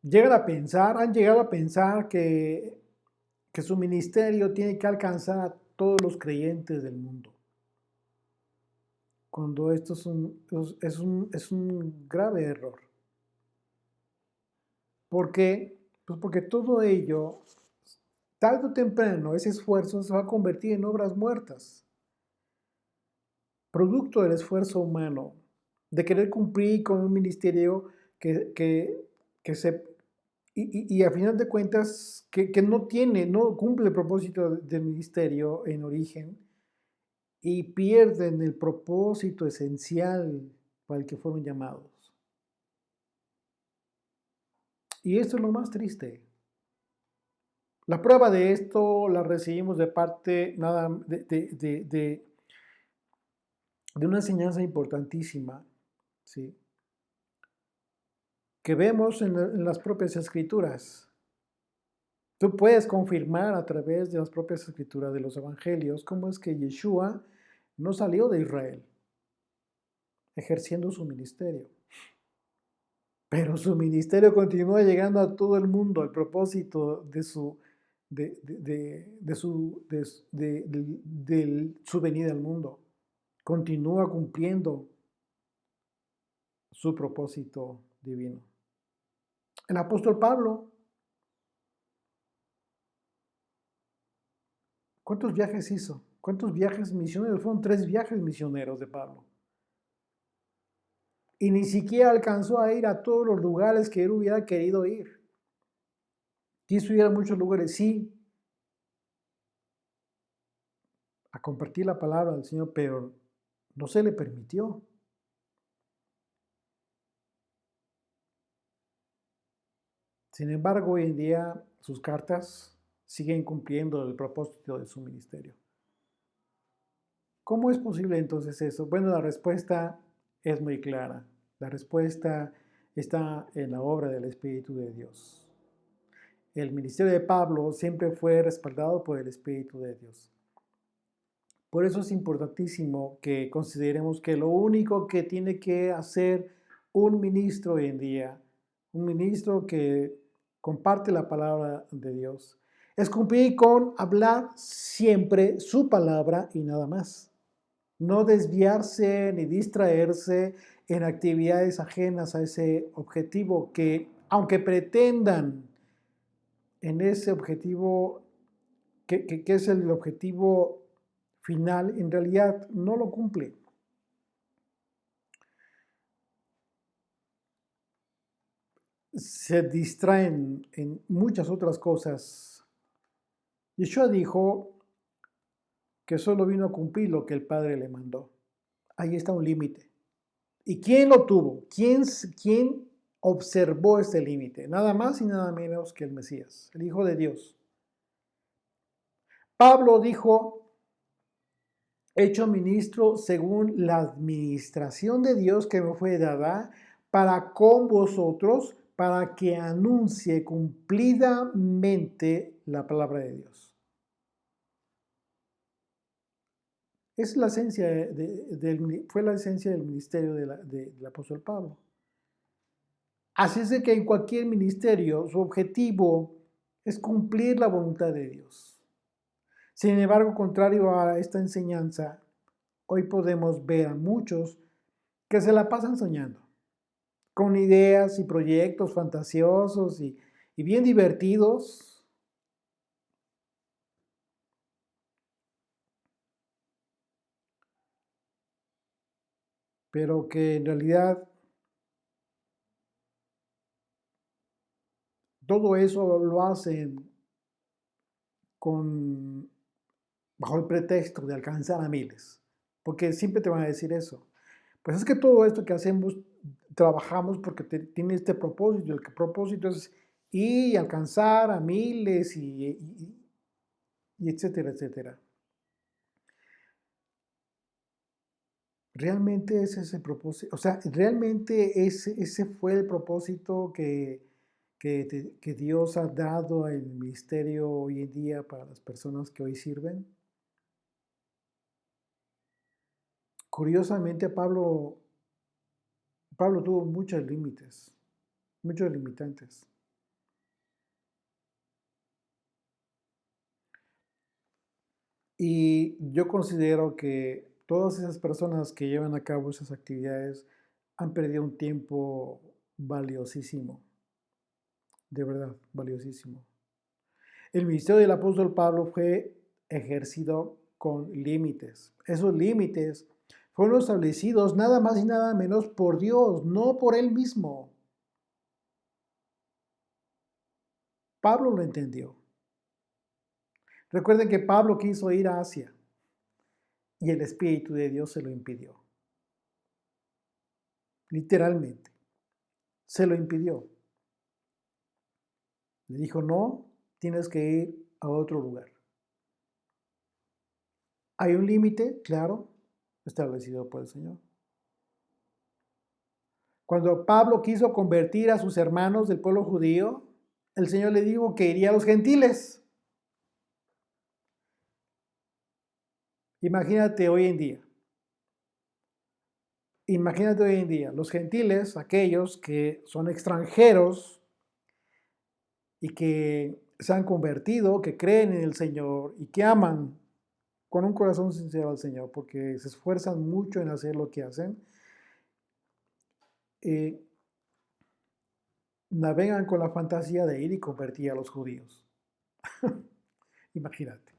Han llegado a pensar que su ministerio tiene que alcanzar a todos los creyentes del mundo, cuando esto es un grave error. ¿Por qué? Pues porque todo ello, tarde o temprano, ese esfuerzo se va a convertir en obras muertas, producto del esfuerzo humano, de querer cumplir con un ministerio que se y a final de cuentas que no cumple el propósito del ministerio en origen y pierden el propósito esencial para el que fueron llamados. Y esto es lo más triste. La prueba de esto la recibimos de parte de una enseñanza importantísima, ¿sí? Que vemos en las propias escrituras. Tú puedes confirmar a través de las propias escrituras de los evangelios cómo es que Yeshua no salió de Israel ejerciendo su ministerio. Pero su ministerio continúa llegando a todo el mundo. El propósito de su venida al mundo continúa cumpliendo su propósito divino. El apóstol Pablo, ¿cuántos viajes hizo? ¿Cuántos viajes misioneros? Fueron 3 viajes misioneros de Pablo. Y ni siquiera alcanzó a ir a todos los lugares que él hubiera querido ir. Quiso ir a muchos lugares, sí, a compartir la palabra del Señor, pero no se le permitió. Sin embargo, hoy en día sus cartas siguen cumpliendo el propósito de su ministerio. ¿Cómo es posible entonces eso? Bueno, la respuesta es muy clara. La respuesta está en la obra del Espíritu de Dios. El ministerio de Pablo siempre fue respaldado por el Espíritu de Dios. Por eso es importantísimo que consideremos que lo único que tiene que hacer un ministro hoy en día, un ministro que comparte la palabra de Dios, es cumplir con hablar siempre su palabra y nada más. No desviarse ni distraerse en actividades ajenas a ese objetivo que, aunque pretendan en ese objetivo, que es el objetivo final, en realidad no lo cumple. Se distraen en muchas otras cosas. Yeshua dijo que solo vino a cumplir lo que el Padre le mandó. Ahí está un límite. ¿Y quién lo tuvo? ¿Quién observó este límite? Nada más y nada menos que el Mesías, el Hijo de Dios. Pablo dijo, hecho ministro según la administración de Dios que me fue dada para con vosotros, para que anuncie cumplidamente la palabra de Dios. Es la esencia fue la esencia del ministerio del apóstol Pablo. Así es de que en cualquier ministerio su objetivo es cumplir la voluntad de Dios. Sin embargo, contrario a esta enseñanza, hoy podemos ver a muchos que se la pasan soñando, con ideas y proyectos fantasiosos y bien divertidos, pero que en realidad todo eso lo hacen bajo el pretexto de alcanzar a miles, porque siempre te van a decir eso. Pues es que todo esto que hacemos, trabajamos porque tiene este propósito. El propósito es ir y alcanzar a miles y etcétera, etcétera. ¿realmente es ese propósito? O sea, ¿realmente ese fue el propósito que Dios ha dado al ministerio hoy en día para las personas que hoy sirven? Curiosamente, Pablo tuvo muchos límites, muchos limitantes. Y yo considero que todas esas personas que llevan a cabo esas actividades han perdido un tiempo valiosísimo, de verdad, valiosísimo. El ministerio del apóstol Pablo fue ejercido con límites. Esos límites fueron establecidos nada más y nada menos por Dios, no por él mismo. Pablo lo entendió. Recuerden que Pablo quiso ir a Asia y el Espíritu de Dios se lo impidió. Literalmente, se lo impidió. Le dijo, no, tienes que ir a otro lugar. Hay un límite, claro, establecido por el Señor. Cuando Pablo quiso convertir a sus hermanos del pueblo judío, el Señor le dijo que iría a los gentiles. Imagínate hoy en día. Imagínate hoy en día, los gentiles, aquellos que son extranjeros y que se han convertido, que creen en el Señor y que aman con un corazón sincero al Señor, porque se esfuerzan mucho en hacer lo que hacen, eh, navegan con la fantasía de ir y convertir a los judíos. Imagínate.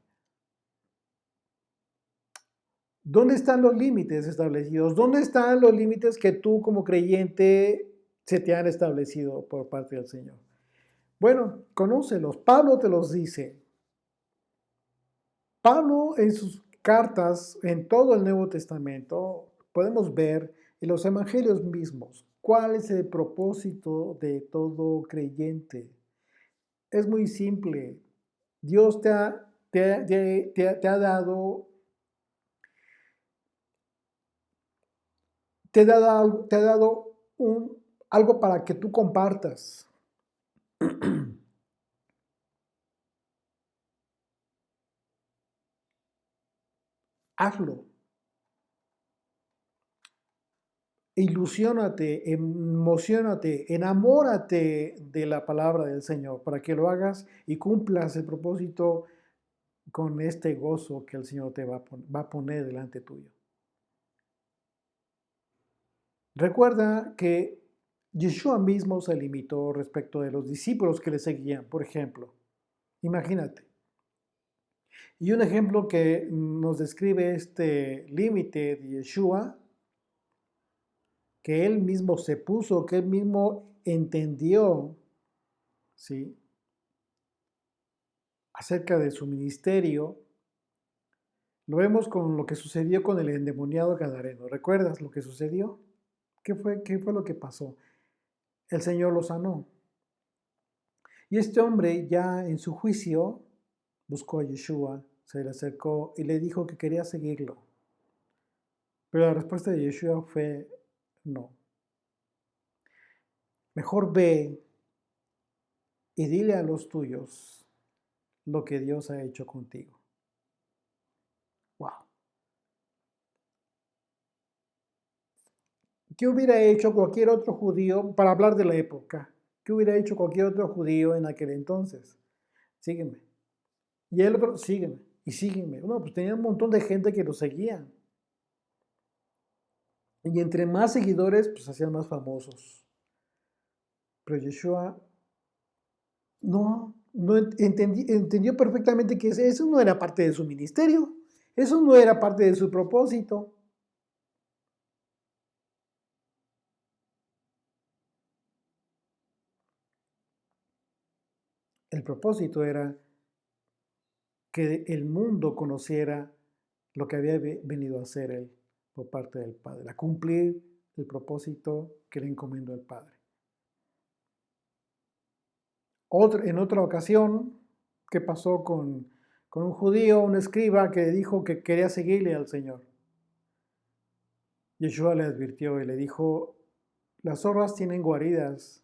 ¿Dónde están los límites establecidos? ¿Dónde están los límites que tú como creyente se te han establecido por parte del Señor? Bueno, conócelos. Pablo te los dice. Pablo en sus cartas, en todo el Nuevo Testamento, podemos ver en los evangelios mismos cuál es el propósito de todo creyente. Es muy simple. Dios te ha dado, te ha dado algo para que tú compartas. Hazlo. Ilusiónate, emocionate, enamórate de la palabra del Señor para que lo hagas y cumplas el propósito con este gozo que el Señor te va a poner delante tuyo. Recuerda que Yeshua mismo se limitó respecto de los discípulos que le seguían, por ejemplo. Imagínate. Y un ejemplo que nos describe este límite de Yeshua, que él mismo se puso, que él mismo entendió, ¿sí?, acerca de su ministerio, lo vemos con lo que sucedió con el endemoniado gadareno. ¿Recuerdas lo que sucedió? ¿Qué fue lo que pasó? El Señor lo sanó. Y este hombre ya en su juicio buscó a Yeshua, se le acercó y le dijo que quería seguirlo. Pero la respuesta de Yeshua fue no. Mejor ve y dile a los tuyos lo que Dios ha hecho contigo. Wow. ¿Qué hubiera hecho cualquier otro judío, para hablar de la época? ¿Qué hubiera hecho cualquier otro judío en aquel entonces? Sígueme. Y el otro, sígueme. Y sígueme. No, pues tenía un montón de gente que lo seguía. Y entre más seguidores, pues hacían más famosos. Pero Yeshua no entendió perfectamente que eso no era parte de su ministerio. Eso no era parte de su propósito. El propósito era que el mundo conociera lo que había venido a hacer él por parte del Padre, a cumplir el propósito que le encomendó el Padre. En otra ocasión, ¿qué pasó con un judío, un escriba que dijo que quería seguirle al Señor? Yeshua le advirtió y le dijo, las zorras tienen guaridas,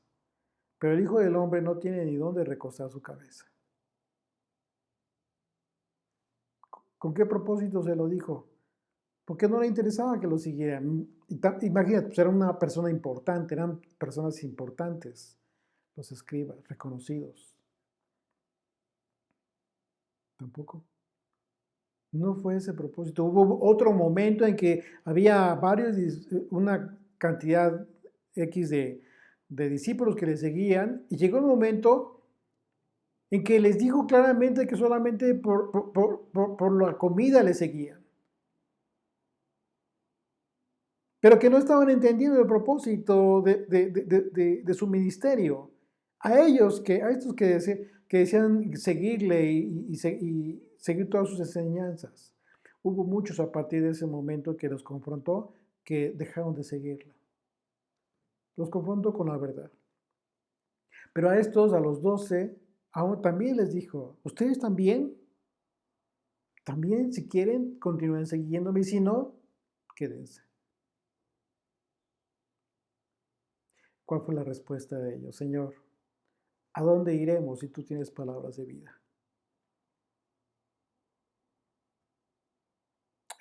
pero el Hijo del Hombre no tiene ni dónde recostar su cabeza. ¿Con qué propósito se lo dijo? Porque no le interesaba que lo siguieran. Imagínate, pues era una persona importante, eran personas importantes, los escribas, reconocidos. Tampoco. No fue ese propósito. Hubo otro momento en que había una cantidad X de discípulos que le seguían, y llegó un momento en que les dijo claramente que solamente por la comida le seguían, pero que no estaban entendiendo el propósito de su ministerio. A estos que decían seguirle y seguir todas sus enseñanzas. Hubo muchos a partir de ese momento que los confrontó, que dejaron de seguirla. Los confrontó con la verdad. Pero a estos, a los 12, aún también les dijo, ustedes también si quieren, continúen siguiéndome, y si no, quédense. ¿Cuál fue la respuesta de ellos? Señor, ¿a dónde iremos si tú tienes palabras de vida?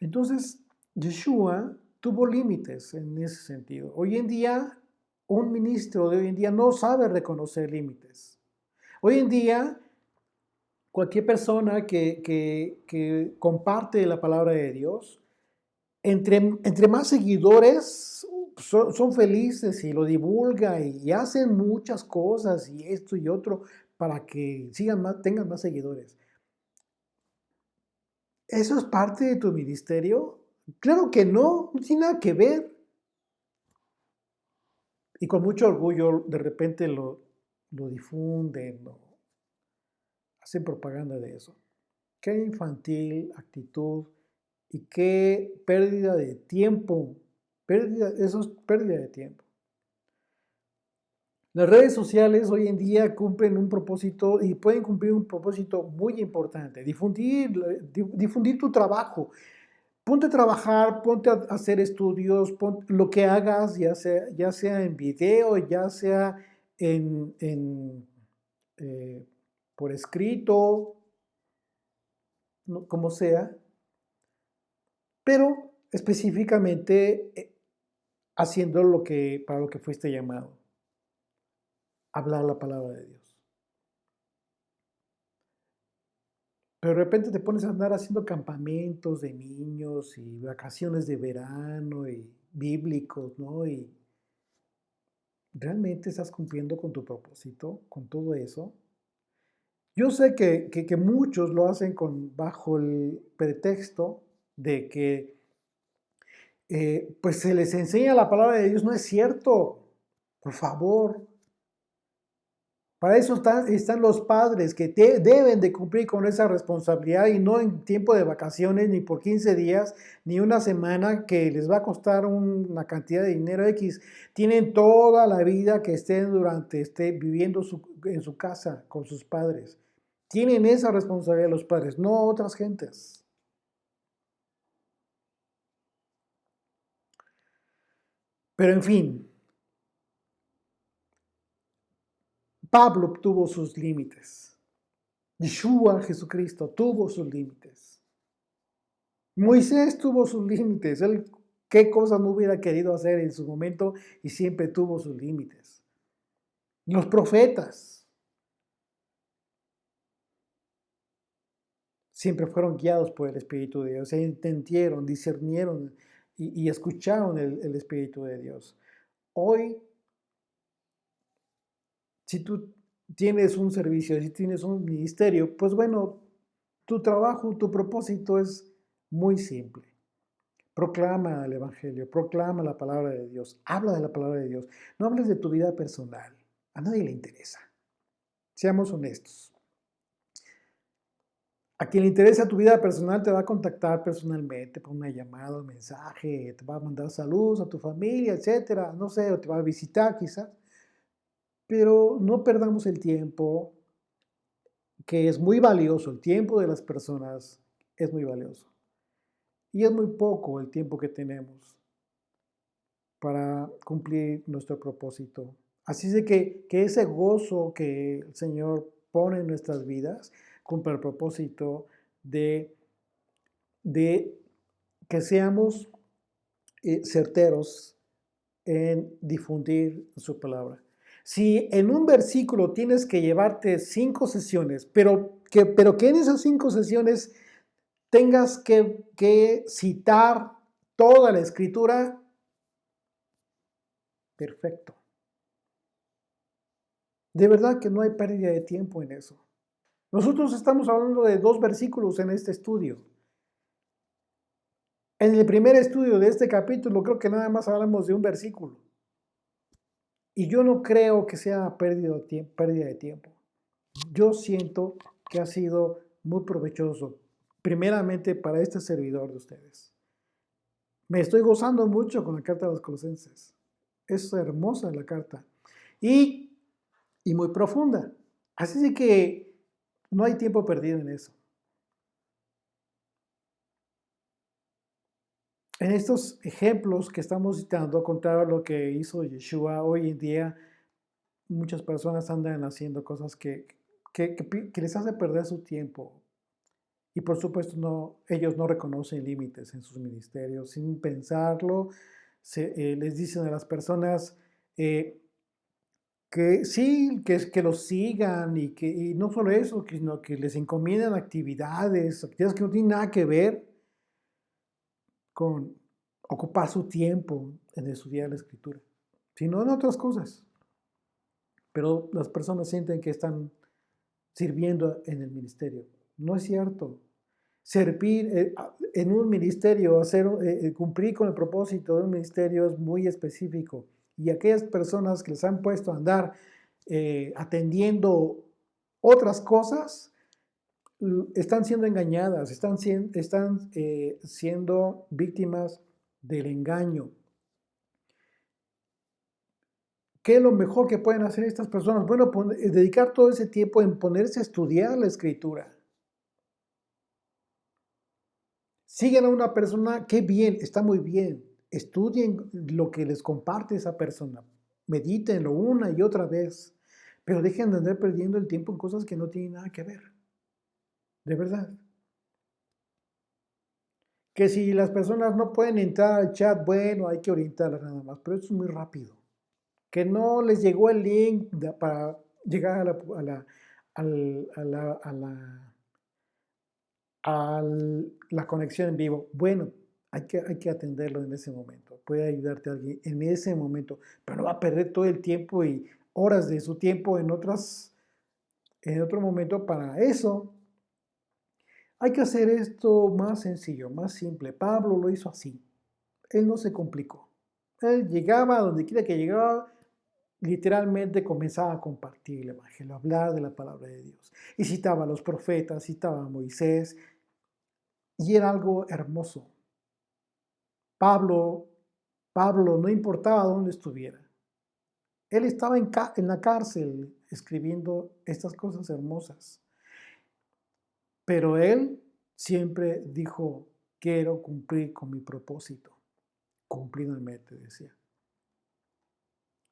Entonces, Yeshua tuvo límites en ese sentido. Hoy en día, un ministro de hoy en día no sabe reconocer límites. Hoy en día, cualquier persona que comparte la palabra de Dios, entre más seguidores son felices y lo divulga y hacen muchas cosas y esto y otro para que tengan más seguidores. ¿Eso es parte de tu ministerio? Claro que no, no tiene nada que ver. Y con mucho orgullo de repente lo difunden, hacen propaganda de eso. Qué infantil actitud y qué pérdida de tiempo. Eso es pérdida de tiempo. Las redes sociales hoy en día cumplen un propósito y pueden cumplir un propósito muy importante, difundir tu trabajo. Ponte a trabajar, ponte a hacer estudios, lo que hagas, ya sea en video, ya sea eh, por escrito, como sea, pero específicamente haciendo para lo que fuiste llamado, hablar la palabra de Dios. Pero de repente te pones a andar haciendo campamentos de niños y vacaciones de verano y bíblicos, ¿no? Y ¿realmente estás cumpliendo con tu propósito, con todo eso? Yo sé que muchos lo hacen bajo el pretexto de que pues se les enseña la palabra de Dios. No es cierto, por favor. Para eso están los padres que deben de cumplir con esa responsabilidad y no en tiempo de vacaciones, ni por 15 días, ni una semana que les va a costar una cantidad de dinero X. Tienen toda la vida que estén viviendo en su casa con sus padres. Tienen esa responsabilidad los padres, no otras gentes. Pero en fin, Pablo tuvo sus límites. Yeshua, Jesucristo, tuvo sus límites. Moisés tuvo sus límites. Él qué cosas no hubiera querido hacer en su momento y siempre tuvo sus límites. Los profetas siempre fueron guiados por el Espíritu de Dios. Se entendieron, discernieron y escucharon el Espíritu de Dios. Hoy, si tú tienes un servicio, si tienes un ministerio, pues bueno, tu trabajo, tu propósito es muy simple. Proclama el Evangelio, proclama la palabra de Dios, habla de la palabra de Dios. No hables de tu vida personal, a nadie le interesa. Seamos honestos. A quien le interesa tu vida personal te va a contactar personalmente por una llamada, un mensaje, te va a mandar saludos a tu familia, etcétera, no sé, o te va a visitar quizás. Pero no perdamos el tiempo, que es muy valioso. El tiempo de las personas es muy valioso. Y es muy poco el tiempo que tenemos. para cumplir nuestro propósito. Así es de que ese gozo que el Señor pone en nuestras vidas cumple el propósito de que seamos certeros en difundir su palabra. Si en un versículo tienes que llevarte 5 sesiones, pero que en esas 5 sesiones tengas que citar toda la escritura, perfecto. De verdad que no hay pérdida de tiempo en eso. Nosotros estamos hablando de 2 versículos en este estudio. En el primer estudio de este capítulo creo que nada más hablamos de un versículo. Y yo no creo que sea pérdida de tiempo. Yo siento que ha sido muy provechoso, primeramente para este servidor de ustedes. Me estoy gozando mucho con la carta de los Colosenses. Es hermosa la carta y muy profunda. Así de que no hay tiempo perdido en eso. En estos ejemplos que estamos citando, contrario a lo que hizo Yeshua, hoy en día muchas personas andan haciendo cosas que les hace perder su tiempo. Y por supuesto, ellos no reconocen límites en sus ministerios. Sin pensarlo, les dicen a las personas que sí, que los sigan y no solo eso, sino que les encomiendan actividades que no tienen nada que ver con ocupar su tiempo en estudiar la escritura, sino en otras cosas. Pero las personas sienten que están sirviendo en el ministerio. No es cierto. Servir en un ministerio, cumplir con el propósito de un ministerio es muy específico. Y aquellas personas que les han puesto a andar atendiendo otras cosas, están siendo engañadas, están siendo víctimas del engaño. ¿Qué es lo mejor que pueden hacer estas personas? Bueno, dedicar todo ese tiempo en ponerse a estudiar la escritura. Sigan a una persona, qué bien, está muy bien. Estudien lo que les comparte esa persona. Medítenlo una y otra vez. Pero dejen de andar perdiendo el tiempo en cosas que no tienen nada que ver. De verdad. Que si las personas no pueden entrar al chat, bueno, hay que orientarlas nada más. Pero eso es muy rápido. Que no les llegó el link para llegar a la conexión en vivo. Bueno, hay que atenderlo en ese momento. Puede ayudarte alguien en ese momento, pero no va a perder todo el tiempo y horas de su tiempo en otro momento para eso. Hay que hacer esto más sencillo, más simple. Pablo lo hizo así. Él no se complicó. Él llegaba a donde quiera que llegaba, literalmente comenzaba a compartir el evangelio, a hablar de la palabra de Dios. Y citaba a los profetas, citaba a Moisés, y era algo hermoso. Pablo no importaba dónde estuviera. Él estaba en la cárcel escribiendo estas cosas hermosas. Pero él siempre dijo, quiero cumplir con mi propósito. Cumplidamente, decía.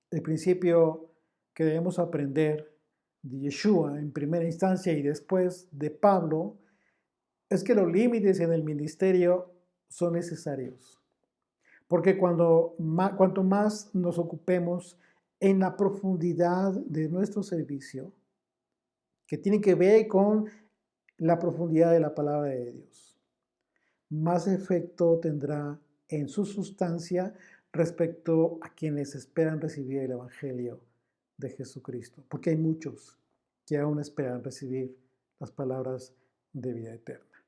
El principio que debemos aprender de Yeshua en primera instancia y después de Pablo es que los límites en el ministerio son necesarios. Porque cuanto más nos ocupemos en la profundidad de nuestro servicio, que tiene que ver con la profundidad de la palabra de Dios, más efecto tendrá en su sustancia respecto a quienes esperan recibir el Evangelio de Jesucristo. Porque hay muchos que aún esperan recibir las palabras de vida eterna.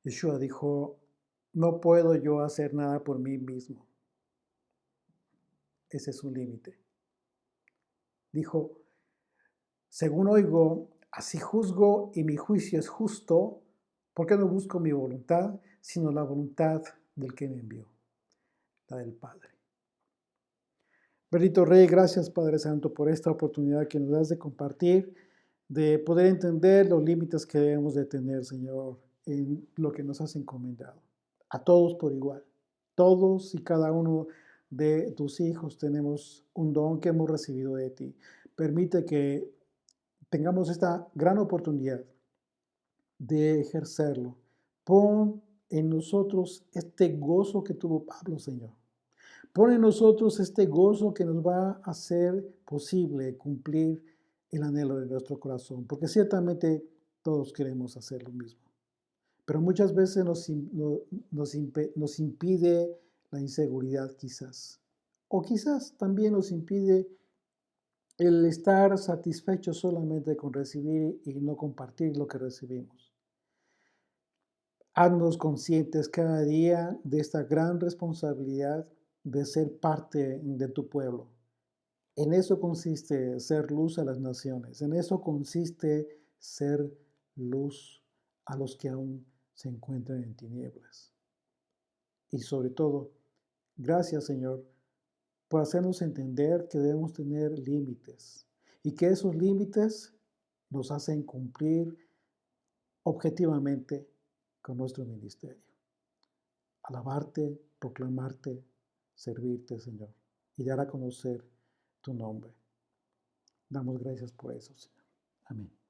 Yeshua dijo, no puedo yo hacer nada por mí mismo. Ese es un límite. Dijo, según oigo, así juzgo y mi juicio es justo, porque no busco mi voluntad, sino la voluntad del que me envió, la del Padre. Bendito Rey, gracias Padre Santo por esta oportunidad que nos das de compartir, de poder entender los límites que debemos de tener, Señor, en lo que nos has encomendado. A todos por igual. Todos y cada uno de tus hijos tenemos un don que hemos recibido de ti. Permite que tengamos esta gran oportunidad de ejercerlo. Pon en nosotros este gozo que tuvo Pablo, Señor. Pon en nosotros este gozo que nos va a hacer posible cumplir el anhelo de nuestro corazón, porque ciertamente todos queremos hacer lo mismo. Pero muchas veces nos impide la inseguridad quizás. O quizás también nos impide el estar satisfechos solamente con recibir y no compartir lo que recibimos. Haznos conscientes cada día de esta gran responsabilidad de ser parte de tu pueblo. En eso consiste ser luz a las naciones. En eso consiste ser luz a los que aún se encuentran en tinieblas. Y sobre todo, gracias, Señor, por hacernos entender que debemos tener límites y que esos límites nos hacen cumplir objetivamente con nuestro ministerio. Alabarte, proclamarte, servirte, Señor, y dar a conocer tu nombre. Damos gracias por eso, Señor. Amén.